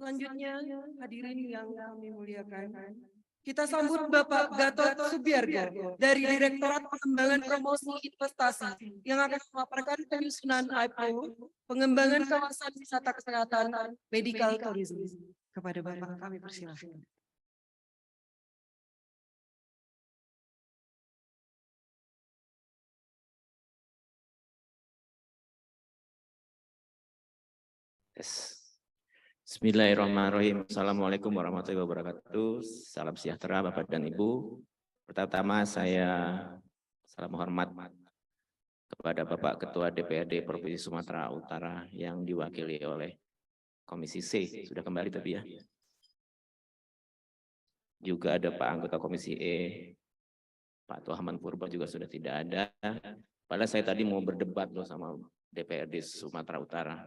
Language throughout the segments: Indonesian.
Selanjutnya, hadirin yang kami muliakan, kita sambut Bapak Gatot Subiargo dari Direktorat Pengembangan Promosi Investasi yang akan memaparkan penyusunan IPO, pengembangan kawasan wisata kesehatan, medical tourism. Kepada Bapak kami persilahkan. Bismillahirrahmanirrahim. Assalamualaikum warahmatullahi wabarakatuh. Salam sejahtera Bapak dan Ibu. Pertama saya salam hormat kepada Bapak Ketua DPRD Provinsi Sumatera Utara yang diwakili oleh Komisi C. Sudah kembali tadi ya. Juga ada Pak anggota Komisi E, Pak Tuhaman Purba juga sudah tidak ada. Padahal saya tadi mau berdebat loh sama DPRD Sumatera Utara.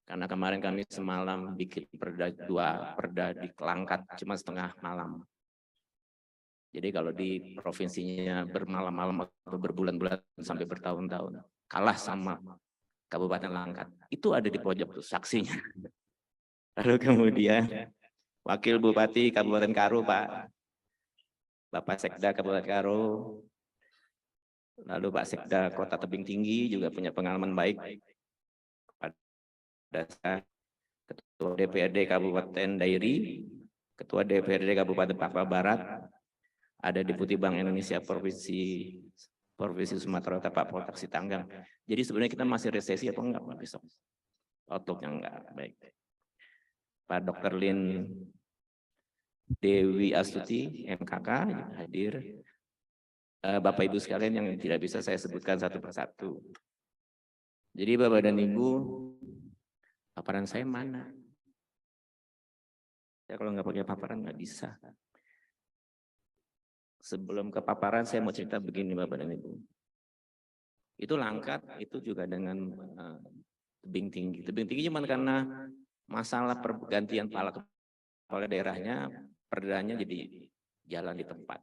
Karena kemarin kami semalam bikin dua perda di Kelangkat cuma setengah malam. Jadi kalau di provinsinya bermalam-malam atau berbulan-bulan sampai bertahun-tahun, kalah sama Kabupaten Langkat. Itu ada di pojok tuh saksinya. Lalu kemudian Wakil Bupati Kabupaten Karo, Bapak Sekda Kabupaten Karo, lalu Pak Sekda Kota Tebing Tinggi juga punya pengalaman baik. Ketua DPRD Kabupaten Dairi, Ketua DPRD Kabupaten Papua Barat, ada Deputi Bank Indonesia Provinsi Sumatera Utara Pak Poltak Sitanggang. Jadi sebenarnya kita masih resesi apa enggak Pak besok? Outlooknya enggak baik. Pak Dr. Lin Dewi Astuti MKK hadir. Bapak Ibu sekalian yang tidak bisa saya sebutkan satu persatu. Jadi Bapak dan Ibu, paparan saya mana? Ya kalau nggak pakai paparan nggak bisa. Sebelum ke paparan saya mau cerita begini Bapak dan Ibu. Itu Langkat itu juga dengan tebing tinggi. Tebing tinggi cuma karena masalah pergantian kepala daerahnya, perdanya jadi jalan di tempat.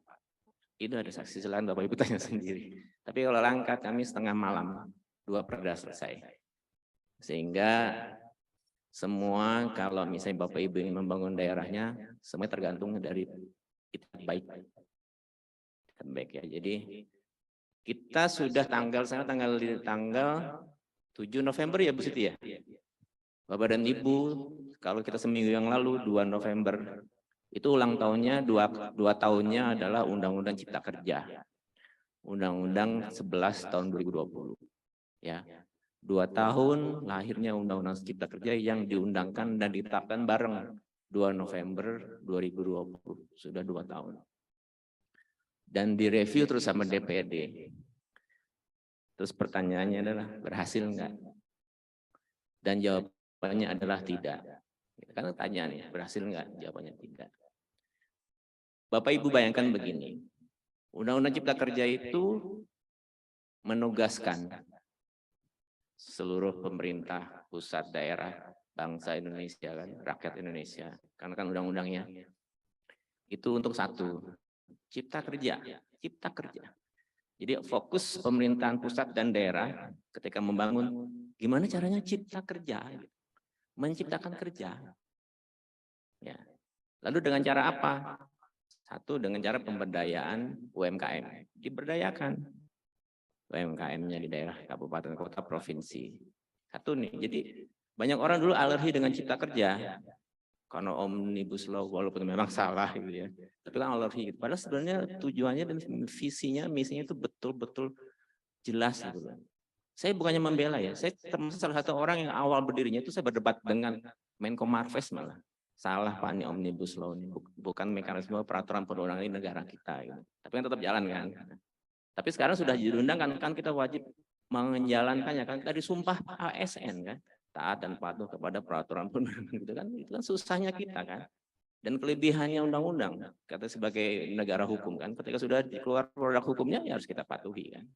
Itu ada saksi selain Bapak Ibu tanya sendiri. Tapi kalau Langkat kami setengah malam 2 perda selesai. Sehingga semua kalau misalnya Bapak Ibu ingin membangun daerahnya, semua tergantung dari kita baik ya. Jadi kita sudah tanggal 7 November ya Bu Siti ya. Bapak dan Ibu, kalau kita seminggu yang lalu 2 November itu ulang tahunnya 2 tahunnya adalah Undang-Undang Cipta Kerja. Undang-Undang 11 tahun 2020. Ya. 2 tahun lahirnya Undang-Undang Cipta Kerja yang diundangkan dan ditetapkan bareng 2 November 2020. Sudah 2 tahun. Dan direview terus sama DPRD. Terus pertanyaannya adalah berhasil enggak? Dan jawabannya adalah tidak. Karena tanya nih, berhasil enggak? Jawabannya tidak. Bapak Ibu bayangkan begini. Undang-Undang Cipta Kerja itu menugaskan seluruh pemerintah, pusat, daerah, bangsa Indonesia kan, rakyat Indonesia, karena kan undang-undangnya itu untuk satu, cipta kerja. Jadi fokus pemerintahan pusat dan daerah ketika membangun, gimana caranya cipta kerja, menciptakan kerja. Ya. Lalu dengan cara apa? Satu dengan cara pemberdayaan UMKM, diberdayakan. UMKM-nya di daerah, kabupaten, kota, provinsi. Satu nih, jadi banyak orang dulu alergi dengan cipta kerja. Karena Omnibus Law, walaupun memang salah gitu ya. Tapi kan alergi. Padahal sebenarnya tujuannya dan visinya, misinya itu betul-betul jelas gitu. Saya bukannya membela ya, saya termasuk salah satu orang yang awal berdirinya itu saya berdebat dengan Menko Marves malah. Salah Pak ini Omnibus Law ini, bukan mekanisme peraturan perundangan di negara kita. Gitu. Tapi kan tetap jalan kan. Tapi sekarang sudah diundang kan kita wajib menjalankannya kan dari sumpah ASN kan, taat dan patuh kepada peraturan perundangan gitu kan, itu kan susahnya kita kan. Dan kelebihannya undang-undang kata sebagai negara hukum kan, ketika sudah keluar produk hukumnya ya harus kita patuhi kan.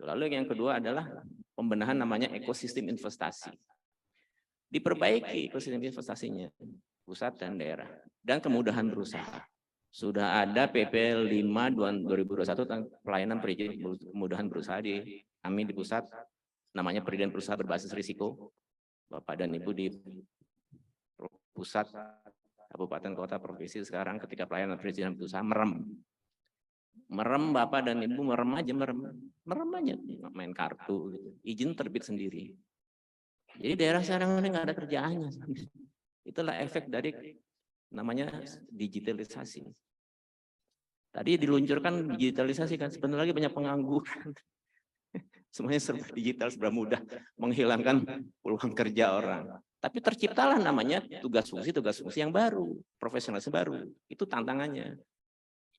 Lalu yang kedua adalah pembenahan namanya ekosistem investasi. Diperbaiki ekosistem investasinya pusat dan daerah dan kemudahan berusaha. Sudah ada PP 5 2021 tentang pelayanan perizinan kemudahan berusaha di kami di pusat, namanya perizinan berusaha berbasis risiko. Bapak dan Ibu di pusat, kabupaten, kota, provinsi sekarang ketika pelayanan perizinan berusaha merem Bapak dan Ibu, merem aja, main kartu, gitu. Izin terbit sendiri. Jadi daerah sekarang ini nggak ada kerjaannya. Itulah efek dari namanya digitalisasi. Tadi diluncurkan digitalisasi kan, sebentar lagi banyak pengangguran. Semuanya serba digital, serba mudah menghilangkan peluang kerja orang. Tapi terciptalah namanya tugas fungsi yang baru, profesionalisme baru. Itu tantangannya.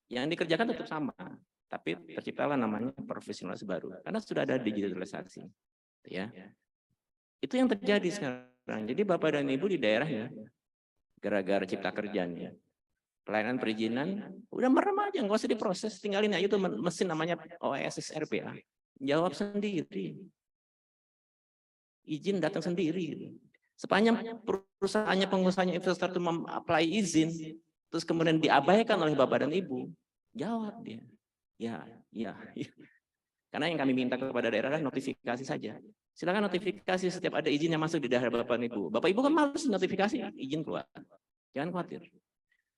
Yang dikerjakan tetap sama, tapi terciptalah namanya profesionalisme baru. Karena sudah ada digitalisasi. Ya. Itu yang terjadi sekarang. Jadi Bapak dan Ibu di daerah ya, gara-gara cipta kerjanya, pelayanan perizinan, udah merem aja, nggak usah diproses, tinggalin aja itu mesin namanya OSS RPA. Jawab sendiri. Izin datang sendiri. Sepanjang perusahaannya, pengusahanya, investor itu apply izin, terus kemudian diabaikan oleh Bapak dan Ibu, jawab dia. Ya. Karena yang kami minta kepada daerah adalah notifikasi saja. Silakan notifikasi setiap ada izin yang masuk di daerah Bapak dan Ibu. Bapak Ibu kan malas notifikasi izin keluar. Jangan khawatir.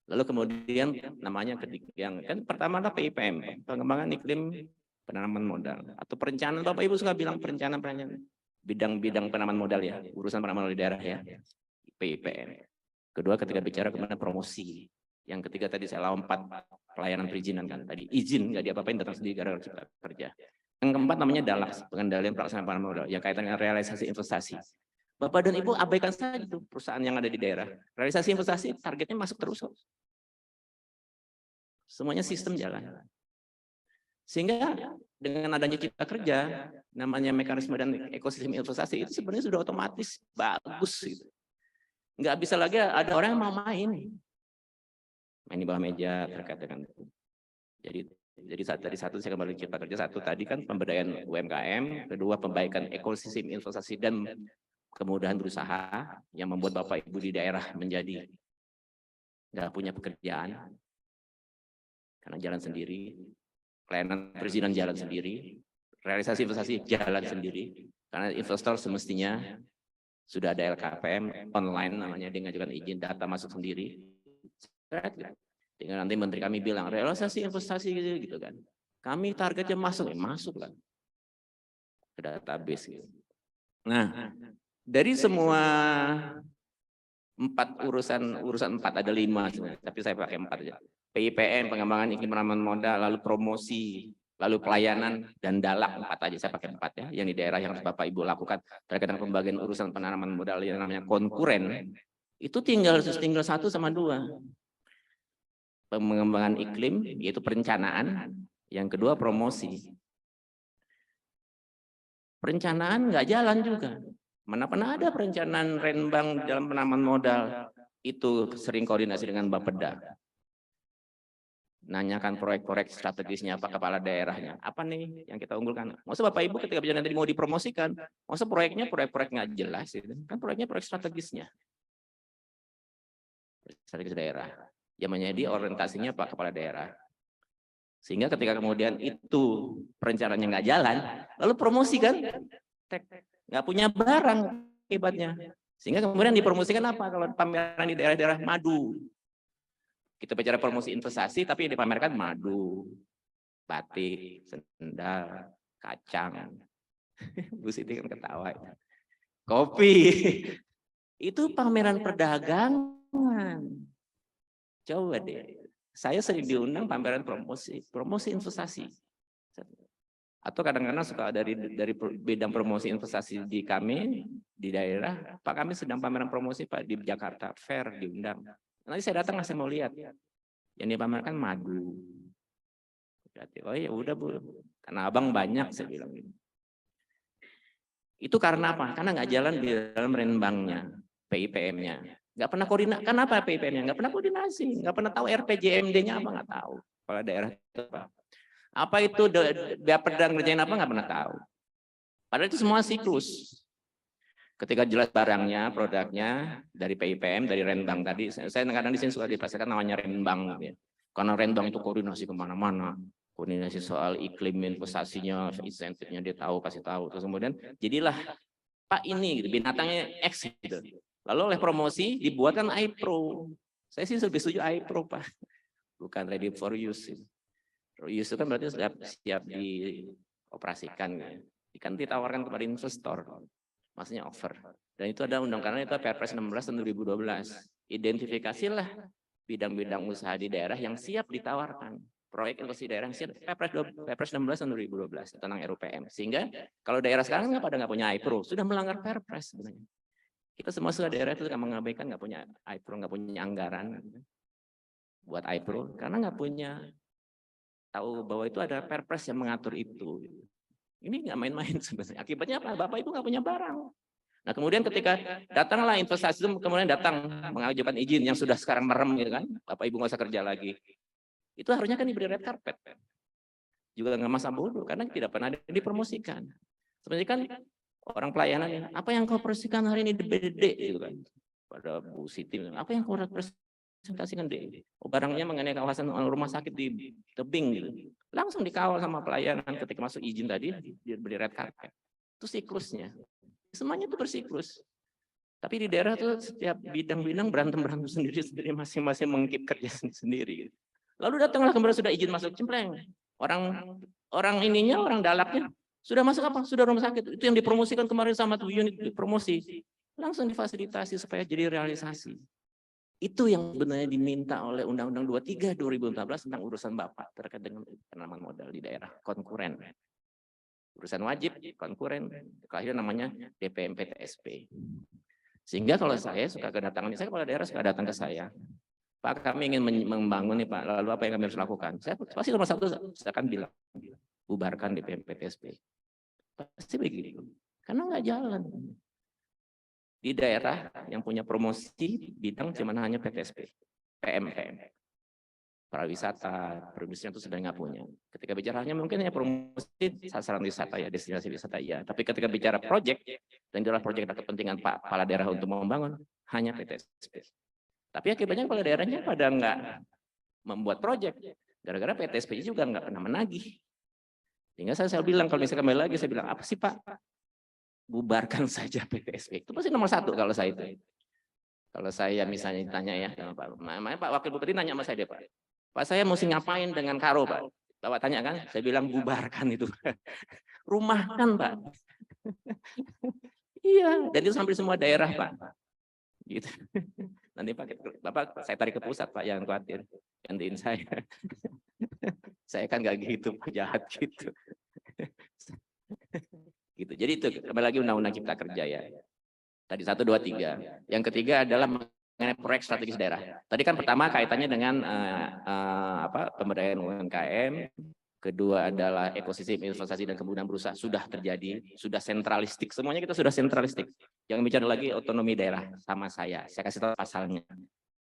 Lalu kemudian namanya yang kan pertama adalah PIPM, pengembangan iklim penanaman modal, atau perencanaan. Bapak Ibu suka bilang perencanaan bidang-bidang penanaman modal ya, urusan penanaman modal di daerah ya, PIPM. Kedua ketika bicara kemudian promosi. Yang ketiga tadi saya lompat pelayanan perizinan kan, tadi izin nggak diapa-apain datang sendiri gara-gara cipta kerja. Yang keempat namanya DALAX, pengendalian pelaksanaan penanaman modal, yang kaitan dengan realisasi investasi. Bapak dan Ibu abaikan saja itu perusahaan yang ada di daerah. Realisasi investasi targetnya masuk terus. Semuanya sistem jalan. Sehingga dengan adanya cipta kerja, namanya mekanisme dan ekosistem investasi itu sebenarnya sudah otomatis bagus. Gitu. Nggak bisa lagi ada orang yang mau main di bawah meja terkait dengan itu. Jadi dari satu saya kembali cipta kerja, satu tadi kan pemberdayaan UMKM, kedua perbaikan ekosistem investasi dan kemudahan berusaha yang membuat Bapak Ibu di daerah menjadi nggak punya pekerjaan karena jalan sendiri, pelayanan perizinan jalan sendiri, realisasi investasi jalan sendiri, karena investor semestinya sudah ada LKPM online namanya, dia ngajukan izin, data masuk sendiri. Dengan nanti menteri kami bilang realisasi investasi gitu kan, kami targetnya masuk lah ke database gitu. Nah, dari semua urusan 4 ada 5 sebenarnya, tapi saya pakai 4 aja. PIPM, pengembangan iklim penanaman modal, lalu promosi, lalu pelayanan, dan DALAK 4 aja, saya pakai 4 ya, yang di daerah yang Bapak Ibu lakukan terkait dengan pembagian urusan penanaman modal yang namanya konkuren, itu tinggal 1 sama 2. Pengembangan iklim, yaitu perencanaan, yang kedua promosi. Perencanaan nggak jalan juga. Mana pernah ada perencanaan Renbang dalam penanaman modal, itu sering koordinasi dengan Bapeda. Nanyakan proyek-proyek strategisnya apa kepala daerahnya. Apa nih yang kita unggulkan? Maksud Bapak Ibu ketika nanti mau dipromosikan, maksud proyek nggak jelas itu. Kan proyeknya proyek strategisnya. Strategis daerah. Yang menjadi orientasinya Pak Kepala Daerah. Sehingga ketika kemudian itu perencanaannya nggak jalan, lalu promosi kan, nggak punya barang hebatnya. Sehingga kemudian dipromosikan apa? Kalau pameran di daerah-daerah madu. Kita bicara promosi investasi, tapi yang dipamerkan madu, batik, sendal, kacang. Bu Siti kan ketawa. Kopi. Itu pameran perdagangan. Coba deh. Saya sering diundang pameran promosi investasi. Atau kadang-kadang suka dari bidang promosi investasi di kami di daerah, Pak kami sedang pameran promosi Pak di Jakarta Fair diundang. Nanti saya datang saya mau lihat. Yang dipamerkan madu. Oh ya udah Bu, karena abang banyak saya bilang gitu. Itu karena apa? Karena nggak jalan di dalam renbangnya, PIPM-nya. Nggak pernah koordinasi. Kenapa PIPM-nya? Nggak pernah koordinasi. Nggak pernah tahu RPJMD-nya apa, nggak tahu. Kepala daerah itu apa. Apa itu Bapeda ngerjain apa, nggak pernah tahu. Padahal itu semua siklus. Ketika jelas barangnya, produknya, dari PIPM, dari renbang tadi. Saya kadang-kadang di sini suka dipastikan namanya renbang. Ya. Karena renbang itu koordinasi kemana-mana. Koordinasi soal iklim investasinya, insentifnya dia tahu, kasih tahu. Terus kemudian jadilah Pak ini gitu, binatangnya X gitu. Lalu oleh promosi dibuatkan iPro. Saya sih lebih setuju iPro, Pak. Bukan ready for use. Use itu kan berarti siap dioperasikan. Kan ditawarkan kepada investor. Maksudnya offer. Dan itu ada undang karena itu Perpres 16 tahun 2012. Identifikasilah bidang-bidang usaha di daerah yang siap ditawarkan. Proyek investasi daerah yang siap. Perpres 16 tahun 2012 tentang RUPM. Sehingga kalau daerah sekarang nggak punya iPro, sudah melanggar Perpres sebenarnya. Kita semua daerah itu mengabaikan nggak punya iPro, nggak punya anggaran buat iPro karena nggak punya tahu bahwa itu ada Perpres yang mengatur itu. Ini nggak main-main sebenarnya. Akibatnya apa? Bapak Ibu nggak punya barang. Nah kemudian ketika datanglah investasi itu kemudian datang mengajukan izin yang sudah sekarang merem gitu kan, Bapak Ibu nggak usah kerja lagi. Itu harusnya kan diberi red carpet. Juga nggak masa bodoh karena tidak pernah dipromosikan. Sebenarnya kan orang pelayanan, apa yang kau promosikan hari ini DBD gitu kan. Pada Bu Siti, apa yang kau presentasikan deh? Oh, barangnya mengenai kawasan rumah sakit di tebing gitu. Langsung dikawal sama pelayanan ketika masuk izin tadi diberi red carpet. Itu siklusnya. Semuanya itu bersiklus. Tapi di daerah tuh setiap bidang-bidang berantem sendiri masing-masing mengkip kerja sendiri. Lalu datanglah kembali sudah izin masuk cempleng. Orang ininya, orang dalaknya sudah masuk apa? Sudah rumah sakit. Itu yang dipromosikan kemarin sama tuh unit promosi. Langsung difasilitasi supaya jadi realisasi. Itu yang sebenarnya diminta oleh Undang-Undang 23 2014 tentang urusan Bapak terkait dengan penanaman modal di daerah konkuren. Urusan wajib, konkuren, terakhir namanya DPM PTSP. Sehingga kalau saya suka kedatangan, saya kepala daerah suka datang ke saya, Pak kami ingin membangun nih Pak, lalu apa yang kami harus lakukan? Saya pasti nomor satu saya akan bilang, bubarkan DPM PTSP. Pasti begitu, karena nggak jalan. Di daerah yang punya promosi bidang cuma hanya PTSP, PM. Pariwisata, perindustrian itu sudah nggak punya. Ketika bicaranya mungkin ya promosi sasaran wisata ya, destinasi wisata ya. Tapi ketika bicara proyek, dan itulah proyek kepentingan Pak Kepala Daerah untuk membangun, hanya PTSP. Tapi akibatnya kepala daerahnya pada nggak membuat proyek. Gara-gara PTSP juga nggak pernah menagih. Sehingga saya bilang, kalau misalnya kembali lagi, saya bilang, apa sih Pak? Bubarkan saja PTSP. Itu pasti nomor satu kalau saya itu. Kalau saya misalnya ditanya ya, Pak Wakil Bupati nanya sama saya deh Pak. Pak saya mesti ngapain dengan Karo Pak? Bapak tanya kan, saya bilang bubarkan itu. Rumahkan Pak. Iya, dan itu sampai semua daerah Pak. Gitu. Nanti Pak, Bapak saya tarik ke pusat Pak, yang khawatir. Gantiin saya. Saya kan nggak gitu, Pak, jahat gitu. Gitu. Jadi itu kembali lagi Undang-Undang Cipta Kerja ya. Tadi 1, 2, 3. Yang ketiga adalah mengenai proyek strategis daerah. Tadi kan pertama kaitannya dengan pemberdayaan UMKM. Kedua adalah ekosistem investasi dan kemudian berusaha sudah terjadi, sudah sentralistik. Semuanya kita sudah sentralistik. Jangan bicara lagi otonomi daerah sama saya. Saya kasih tahu pasalnya.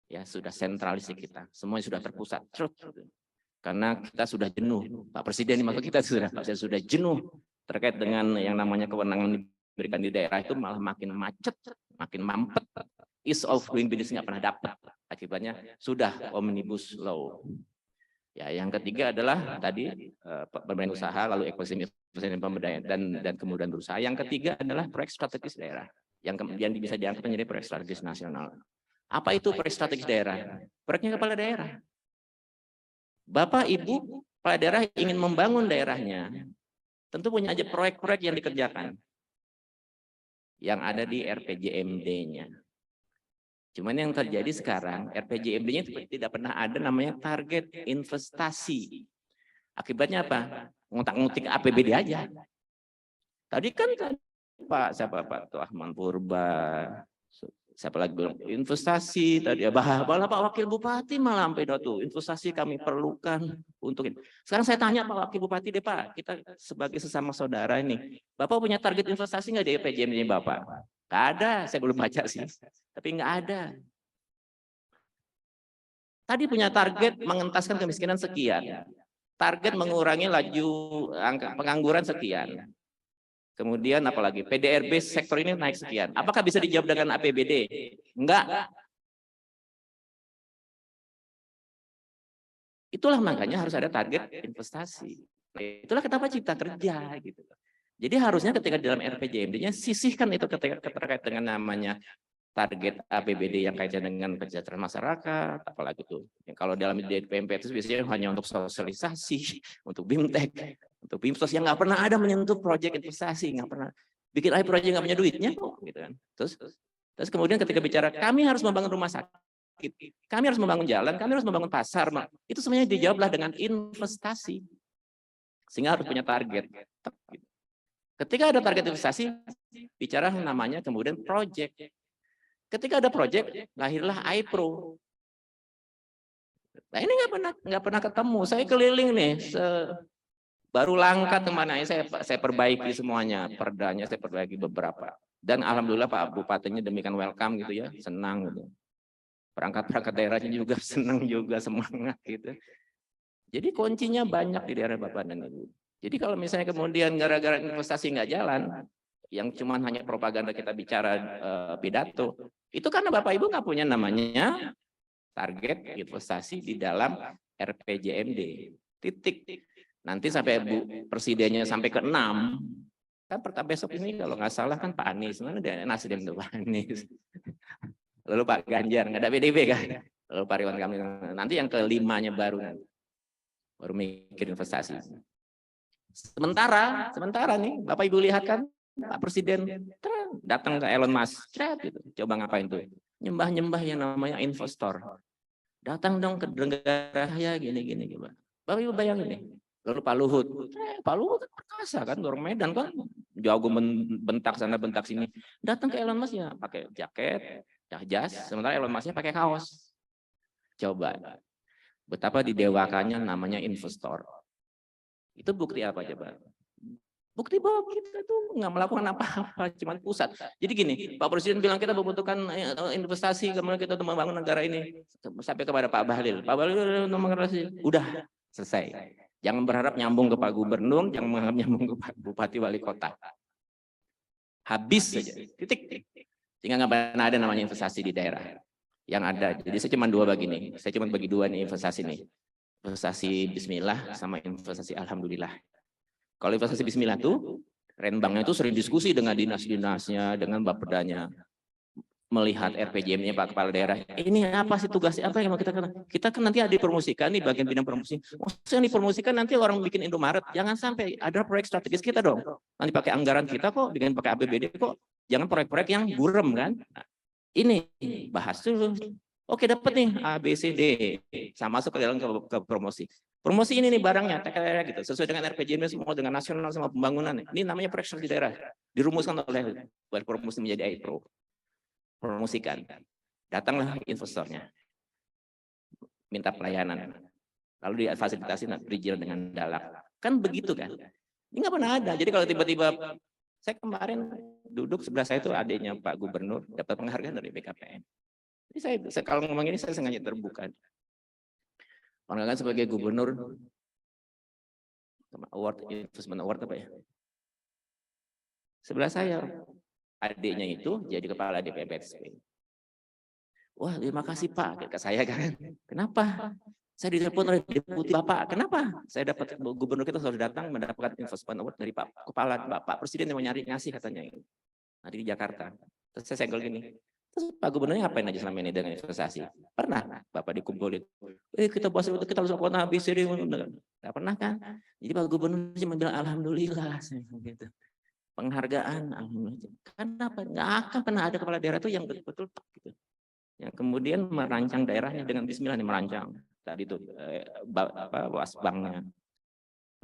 Ya sudah sentralistik kita. Semuanya sudah terpusat. Karena kita sudah jenuh. Pak Presiden maksud kita sudah jenuh terkait dengan yang namanya kewenangan diberikan di daerah itu malah makin macet, makin mampet. Ease of doing business nggak pernah dapat. Akibatnya sudah omnibus law. Ya, yang ketiga adalah tadi bermain usaha, lalu ekosistem pemberdayaan dan kemudian berusaha. Yang ketiga adalah proyek strategis daerah yang kemudian bisa diangkat menjadi proyek strategis nasional. Apa itu proyek strategis daerah? Proyeknya kepala daerah. Bapak Ibu kepala daerah ingin membangun daerahnya, tentu punya aja proyek-proyek yang dikerjakan yang ada di RPJMD-nya. Cuman yang terjadi sekarang, RPJMD-nya tidak pernah ada namanya target investasi. Akibatnya apa? Ngutak-ngutik APBD aja. Tadi kan Pak Tuahman Purba, siapa lagi bilang investasi tadi ya, Pak Wakil Bupati malah sampai tuh investasi kami perlukan untuk ini. Sekarang saya tanya Pak Wakil Bupati deh Pak, kita sebagai sesama saudara ini, Bapak punya target investasi nggak di RPJMD Bapak? Nggak ada, saya belum baca sih. Tapi nggak ada. Tadi punya target mengentaskan kemiskinan sekian. Target mengurangi laju angka pengangguran sekian. Kemudian apalagi PDRB sektor ini naik sekian. Apakah bisa dijawab dengan APBD? Enggak. Itulah makanya harus ada target investasi. Itulah kenapa Cipta Kerja gitu. Jadi harusnya ketika dalam RPJMD-nya sisihkan itu terkait dengan namanya target APBD yang kaitan dengan kesejahteraan masyarakat, apalagi itu. Yang kalau dalam DPMP itu biasanya hanya untuk sosialisasi, untuk BIMTEK, untuk BIMSOS yang nggak pernah ada menyentuh proyek investasi, nggak pernah bikin proyek nggak punya duitnya kok, gitu kan. Terus kemudian ketika bicara kami harus membangun rumah sakit, kami harus membangun jalan, kami harus membangun pasar, itu semuanya dijawablah dengan investasi, sehingga harus punya target. Ketika ada target investasi, bicara namanya kemudian proyek. Ketika ada proyek, lahirlah iPro. Nah ini nggak pernah ketemu. Saya keliling nih, baru langkat kemana saya perbaiki semuanya, perdanya saya perbaiki beberapa. Dan alhamdulillah Pak Bupatinya demikian welcome gitu ya, senang gitu. Perangkat-perangkat daerahnya juga senang juga, semangat gitu. Jadi kuncinya banyak di daerah Bapak dan Ibu. Jadi kalau misalnya kemudian gara-gara investasi nggak jalan, yang cuma hanya propaganda kita bicara pidato, itu karena Bapak Ibu nggak punya namanya target investasi di dalam RPJMD. Titik. Nanti sampai Bu Presidennya sampai ke 6, kan pertama besok ini kalau nggak salah kan Pak Anies, mana ada Nasdem tuh Pak Anies. Lalu Pak Ganjar, nggak ada PDB kan. Lalu Pak Ridwan Kamil, nanti yang ke-5-nya baru mikir investasi. Sementara nih Bapak Ibu lihat kan Pak Presiden datang ke Elon Musk, gitu. Coba ngapain tuh? Nyembah yang namanya investor. Datang dong ke negara saya gini. Bapak Ibu bayangin nih. Lalu Pak Luhut kan perkasa kan, orang Medan kan, jago bentak sana bentak sini. Datang ke Elon Musk ya pakai jaket, jas, sementara Elon Musk-nya pakai kaos. Coba betapa didewakannya namanya investor. Itu bukti apa coba? Bukti bahwa kita itu nggak melakukan apa-apa, cuma pusat. Jadi gini, Pak Presiden bilang kita membutuhkan investasi, kemudian kita untuk membangun negara ini. Sampai kepada Pak Bahlil. Pak Bahlil udah selesai. Jangan berharap nyambung ke Pak Gubernur, jangan berharap nyambung ke Pak Bupati Wali Kota. Habis saja, titik. Sehingga nggak pernah ada namanya investasi di daerah. Yang ada, jadi saya cuma dua bagi nih. Saya cuma bagi dua nih investasi nih. Investasi Bismillah sama investasi Alhamdulillah. Kalau investasi Bismillah tuh, Renbangnya itu sering diskusi dengan dinas-dinasnya, dengan Bapedanya, melihat RPJM-nya Pak Kepala Daerah. Ini apa sih tugasnya? Apa yang mau kita kenal? Kita kan nanti ada dipromosikan nih bagian bidang promosi. Maksudnya yang dipromosikan nanti orang bikin Indomaret. Jangan sampai ada proyek strategis kita dong. Nanti pakai anggaran kita kok, dengan pakai APBD kok. Jangan proyek-proyek yang burem kan. Nah, ini bahas dulu. Oke dapat nih A, B, C, D. Sama masuk ke dalam ke promosi. Promosi ini nih barangnya, gitu. Sesuai dengan RPJM semua, dengan nasional sama pembangunan. Ini namanya proyek di daerah. Dirumuskan oleh promosi menjadi iPro. Promosikan. Datanglah investornya. Minta pelayanan. Lalu difasilitasi perizinan dengan dalak. Kan begitu kan? Ini nggak pernah ada. Jadi kalau tiba-tiba, saya kemarin duduk sebelah saya itu adiknya Pak Gubernur, dapat penghargaan dari BKPM. Jadi saya kalau ngomong ini saya sengaja terbuka. Penghargaan sebagai gubernur, award, investment award apa ya? Sebelah saya, adiknya itu jadi kepala DPPSP. Wah, terima kasih Pak, kata saya kan. Kenapa? Saya ditelepon oleh deputi Bapak. Kenapa? Saya dapat gubernur kita harus datang mendapatkan investment award dari Pak Kepala Pak Presiden yang mau ngasih katanya. Nanti di Jakarta. Terus saya segel gini. Terus Pak Gubernurnya ngapain aja selama ini dengan investasi? Pernah Bapak dikumpulin. Kita bahas itu, kita harus lakukan habis. Nggak pernah kan? Jadi Pak Gubernur cuma bilang alhamdulillah. Gitu. Penghargaan, alhamdulillah. Kenapa? Nggak akan pernah ada kepala daerah itu yang betul-betul gitu. Yang kemudian merancang daerahnya dengan bismillah nih merancang. Tadi itu wasbangnya,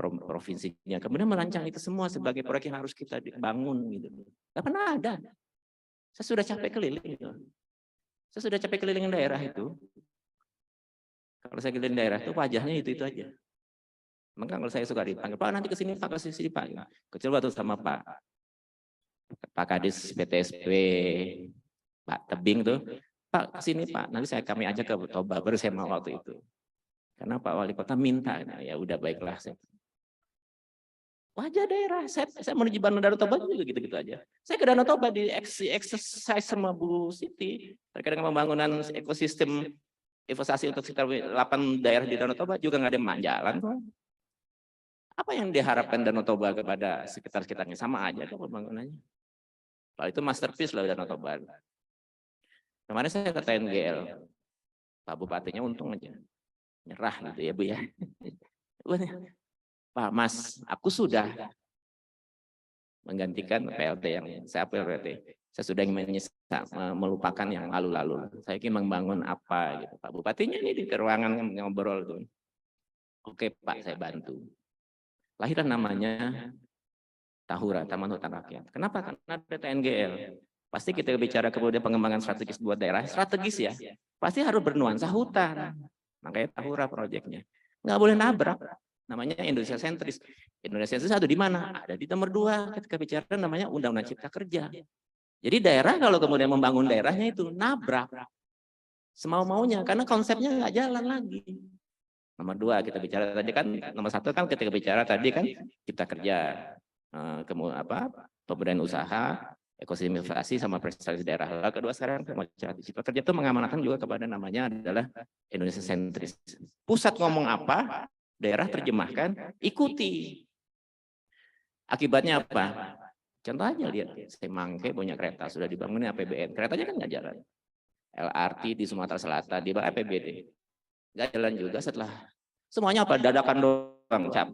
provinsinya. Kemudian merancang itu semua sebagai proyek yang harus kita bangun gitu. Nggak pernah ada. Saya sudah capek keliling. Saya sudah capek keliling daerah itu. Kalau saya keliling daerah itu wajahnya itu aja. Maka kalau saya suka dipanggil, Pak nanti kesini Pak, ke sini Pak. Kecil waktu sama Pak Kadis PTSP, Pak Tebing tuh. Pak kesini Pak, nanti kami ajak ke Toba, baru saya mau waktu itu. Karena Pak Wali Kota minta, nah, ya udah baiklah. Wajah daerah, saya menuju Bandung Danau Toba juga gitu-gitu aja. Saya ke Danau Toba di exercise sama Bu Siti terkait dengan pembangunan ekosistem investasi untuk sekitar 8 daerah di Danau Toba juga nggak ada jalan kok. Apa yang diharapkan Danau Toba kepada sekitar-sekitarnya sama aja kok pembangunannya. Kalau itu masterpiece lah Danau Toba. Kemarin saya ke TNGL, Pak Bupatinya untung aja nyerah gitu ya Bu ya. Pak Mas, aku sudah menggantikan PLT yang saya PLT. Saya sudah melupakan yang lalu-lalu. Saya ingin membangun apa gitu. Pak Bupatinya ini di ruangan ngobrol tuh. Oke Pak, saya bantu. Lahirlah namanya Tahura, Taman Hutan Rakyat. Kenapa? Karena ada TNGL. Pasti kita bicara kemudian pengembangan strategis buat daerah, strategis ya. Pasti harus bernuansa hutan. Makanya Tahura proyeknya. Nggak boleh nabrak. Namanya Indonesia sentris. Indonesia sentris satu di mana? Ada di nomor 2 ketika bicara namanya Undang-Undang Cipta Kerja. Jadi daerah kalau kemudian membangun daerahnya itu nabrak. Semau-maunya, karena konsepnya nggak jalan lagi. Nomor 2 kita bicara tadi kan, nomor 1 kan ketika bicara tadi kan Cipta Kerja. Kemudian pemberdayaan usaha, ekosistem investasi sama prestasi daerah. Lalu kedua sekarang Cipta Kerja itu mengamanatkan juga kepada namanya adalah Indonesia sentris. Pusat ngomong apa, daerah terjemahkan, ikuti. Akibatnya apa? Contoh aja lihat, Semangke punya kereta sudah dibangunnya APBN, keretanya kan nggak jalan. LRT di Sumatera Selatan di bawah APBD, nggak jalan juga setelah semuanya apa dadakan doang cap.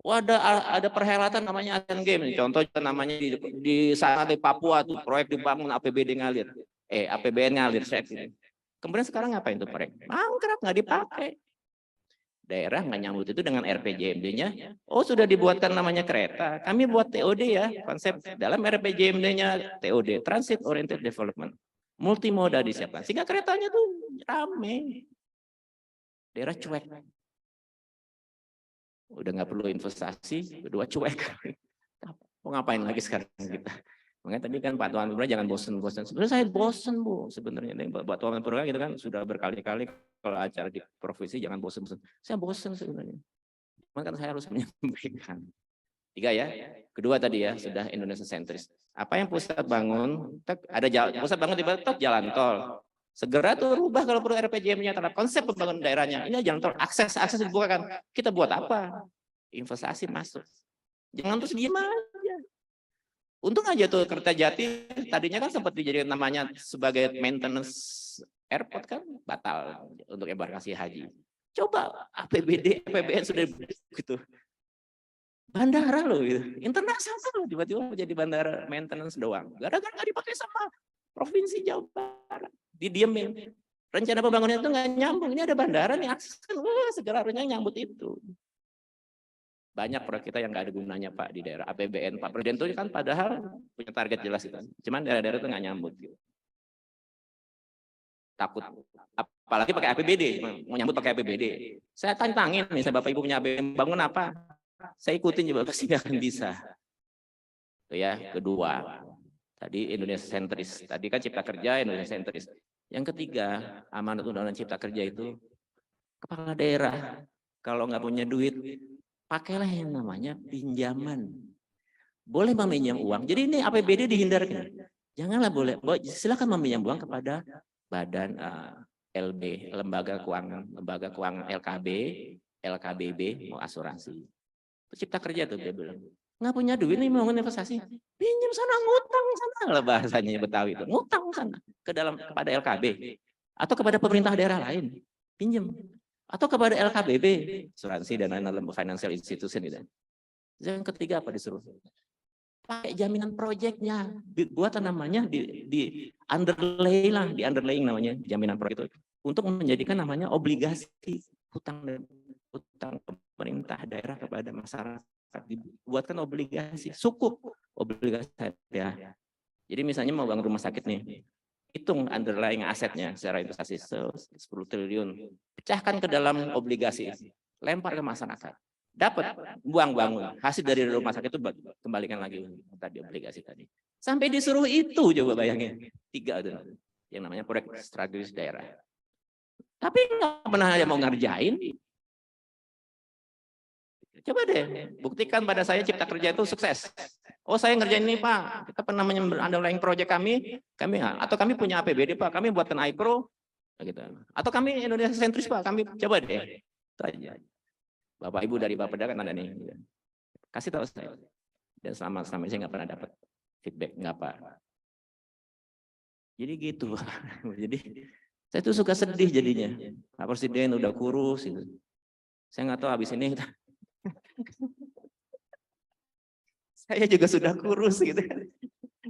Wah, ada perhelatan namanya Asian Games. Contoh namanya di sana di Papua tuh proyek dibangun APBD ngalir. APBN ngalir. Kemudian sekarang ngapain tuh proyek? Mangkrak nggak dipakai. Daerah nggak nyambut itu dengan RPJMD-nya. Oh sudah dibuatkan namanya kereta. Kami buat TOD ya. Konsep dalam RPJMD-nya TOD, Transit Oriented Development. Multimoda disiapkan. Sehingga keretanya tuh rame. Daerah cuek. Udah nggak perlu investasi, kedua cuek. Mau ngapain lagi sekarang kita? Makanya tadi kan Pak Tuan Purna jangan bosen-bosen. Sebenarnya saya bosen Bu, sebenarnya Pak Tuan Purna gitu kan sudah berkali-kali kalau acara di provinsi jangan bosen-bosen. Saya bosen sebenarnya. Cuman kan saya harus menyampaikan. 3 ya. Kedua tadi ya sudah Indonesia sentris. Apa yang pusat bangun? Ada pusat bangun di Batok jalan tol. Segera tuh rubah kalau perlu RPJM-nya terhadap konsep pembangunan daerahnya. Ini jalan tol, akses dibukakan. Kita buat apa? Investasi masuk. Jangan terus diem aja. Untung aja tuh Kertajati tadinya kan sempat dijadikan namanya sebagai maintenance airport kan batal untuk embarkasi haji. Coba APBD, APBN sudah gitu. Bandara loh gitu. Internasional loh tiba-tiba menjadi bandara maintenance doang. Gara-gara nggak dipakai sama Provinsi Jawa Barat. Didiemin. Rencana pembangunan itu nggak nyambung. Ini ada bandara nih akses kan. Wah, segera harusnya nyambut itu. Banyak proyek kita yang nggak ada gunanya Pak di daerah APBN. Pak Presiden itu kan padahal punya target jelas itu. Cuman daerah-daerah itu nggak nyambut. Gitu. Takut. Apalagi pakai APBD. Mau nyambut pakai APBD. Saya tantangin nih, saya Bapak Ibu punya APBN. Bangun apa? Saya ikutin juga pasti nggak akan bisa. Itu ya, kedua. Tadi Indonesia sentris. Tadi kan Cipta Kerja Indonesia sentris. Yang ketiga, amanat undang-undang Cipta Kerja itu kepala daerah kalau nggak punya duit, pakailah yang namanya pinjaman. Boleh meminjam uang. Jadi ini APBD dihindarkan. Janganlah boleh. Silakan meminjam uang kepada badan LB, lembaga keuangan LKB, LKBB, mau asuransi. Cipta Kerja tuh dia bilang. Nggak punya duit nih mau investasi, pinjam sana, ngutang sana lah bahasanya Betawi itu, ngutang sana kepada LKB atau kepada pemerintah daerah lain, pinjam atau kepada LKBB, asuransi dan lain-lain financial institution gitu. Yang ketiga apa disuruh? Pakai jaminan proyeknya, buat namanya di underlaying namanya jaminan proyek itu untuk menjadikan namanya obligasi hutang pemerintah daerah kepada masyarakat. Dibuatkan obligasi, sukuk obligasi ya. Jadi misalnya mau bangun rumah sakit nih, hitung underlying asetnya secara investasi 10 triliun, pecahkan ke dalam obligasi, lempar ke masyarakat, dapat buang bangun, hasil dari rumah sakit itu kembalikan lagi tadi obligasi tadi. Sampai disuruh itu coba bayangin, 3 itu yang namanya proyek strategis daerah. Tapi nggak pernah ada mau ngerjain. Coba deh, buktikan pada saya Cipta Kerja itu sukses. Oh saya ngerjain ini Pak, kita pernah underlying project kami atau kami punya APBD Pak, kami buatkan iPro, gitu. Atau kami Indonesia sentris Pak, kami coba deh. Itu aja. Bapak Ibu dari Bapeda kan ada nih, kasih tahu saya. Dan selama ini saya nggak pernah dapat feedback, nggak Pak. Jadi gitu. Jadi saya tuh suka sedih jadinya. Pak Presiden udah kurus gitu. Saya nggak tahu habis ini saya juga sudah kurus gitu kan.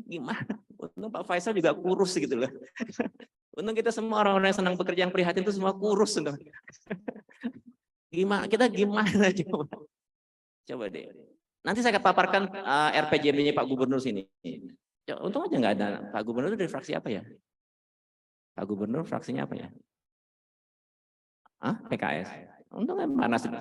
Gimana? Untung Pak Faisal juga kurus gitu loh. Untung kita semua orang-orang yang senang bekerja yang prihatin itu semua kurus. Gimana? Kita gimana coba? Coba deh. Nanti saya akan paparkan RPJMD-nya Pak Gubernur sini. Untung aja nggak ada. Pak Gubernur dari fraksi apa ya? Pak Gubernur fraksinya apa ya? PKS. Untung kan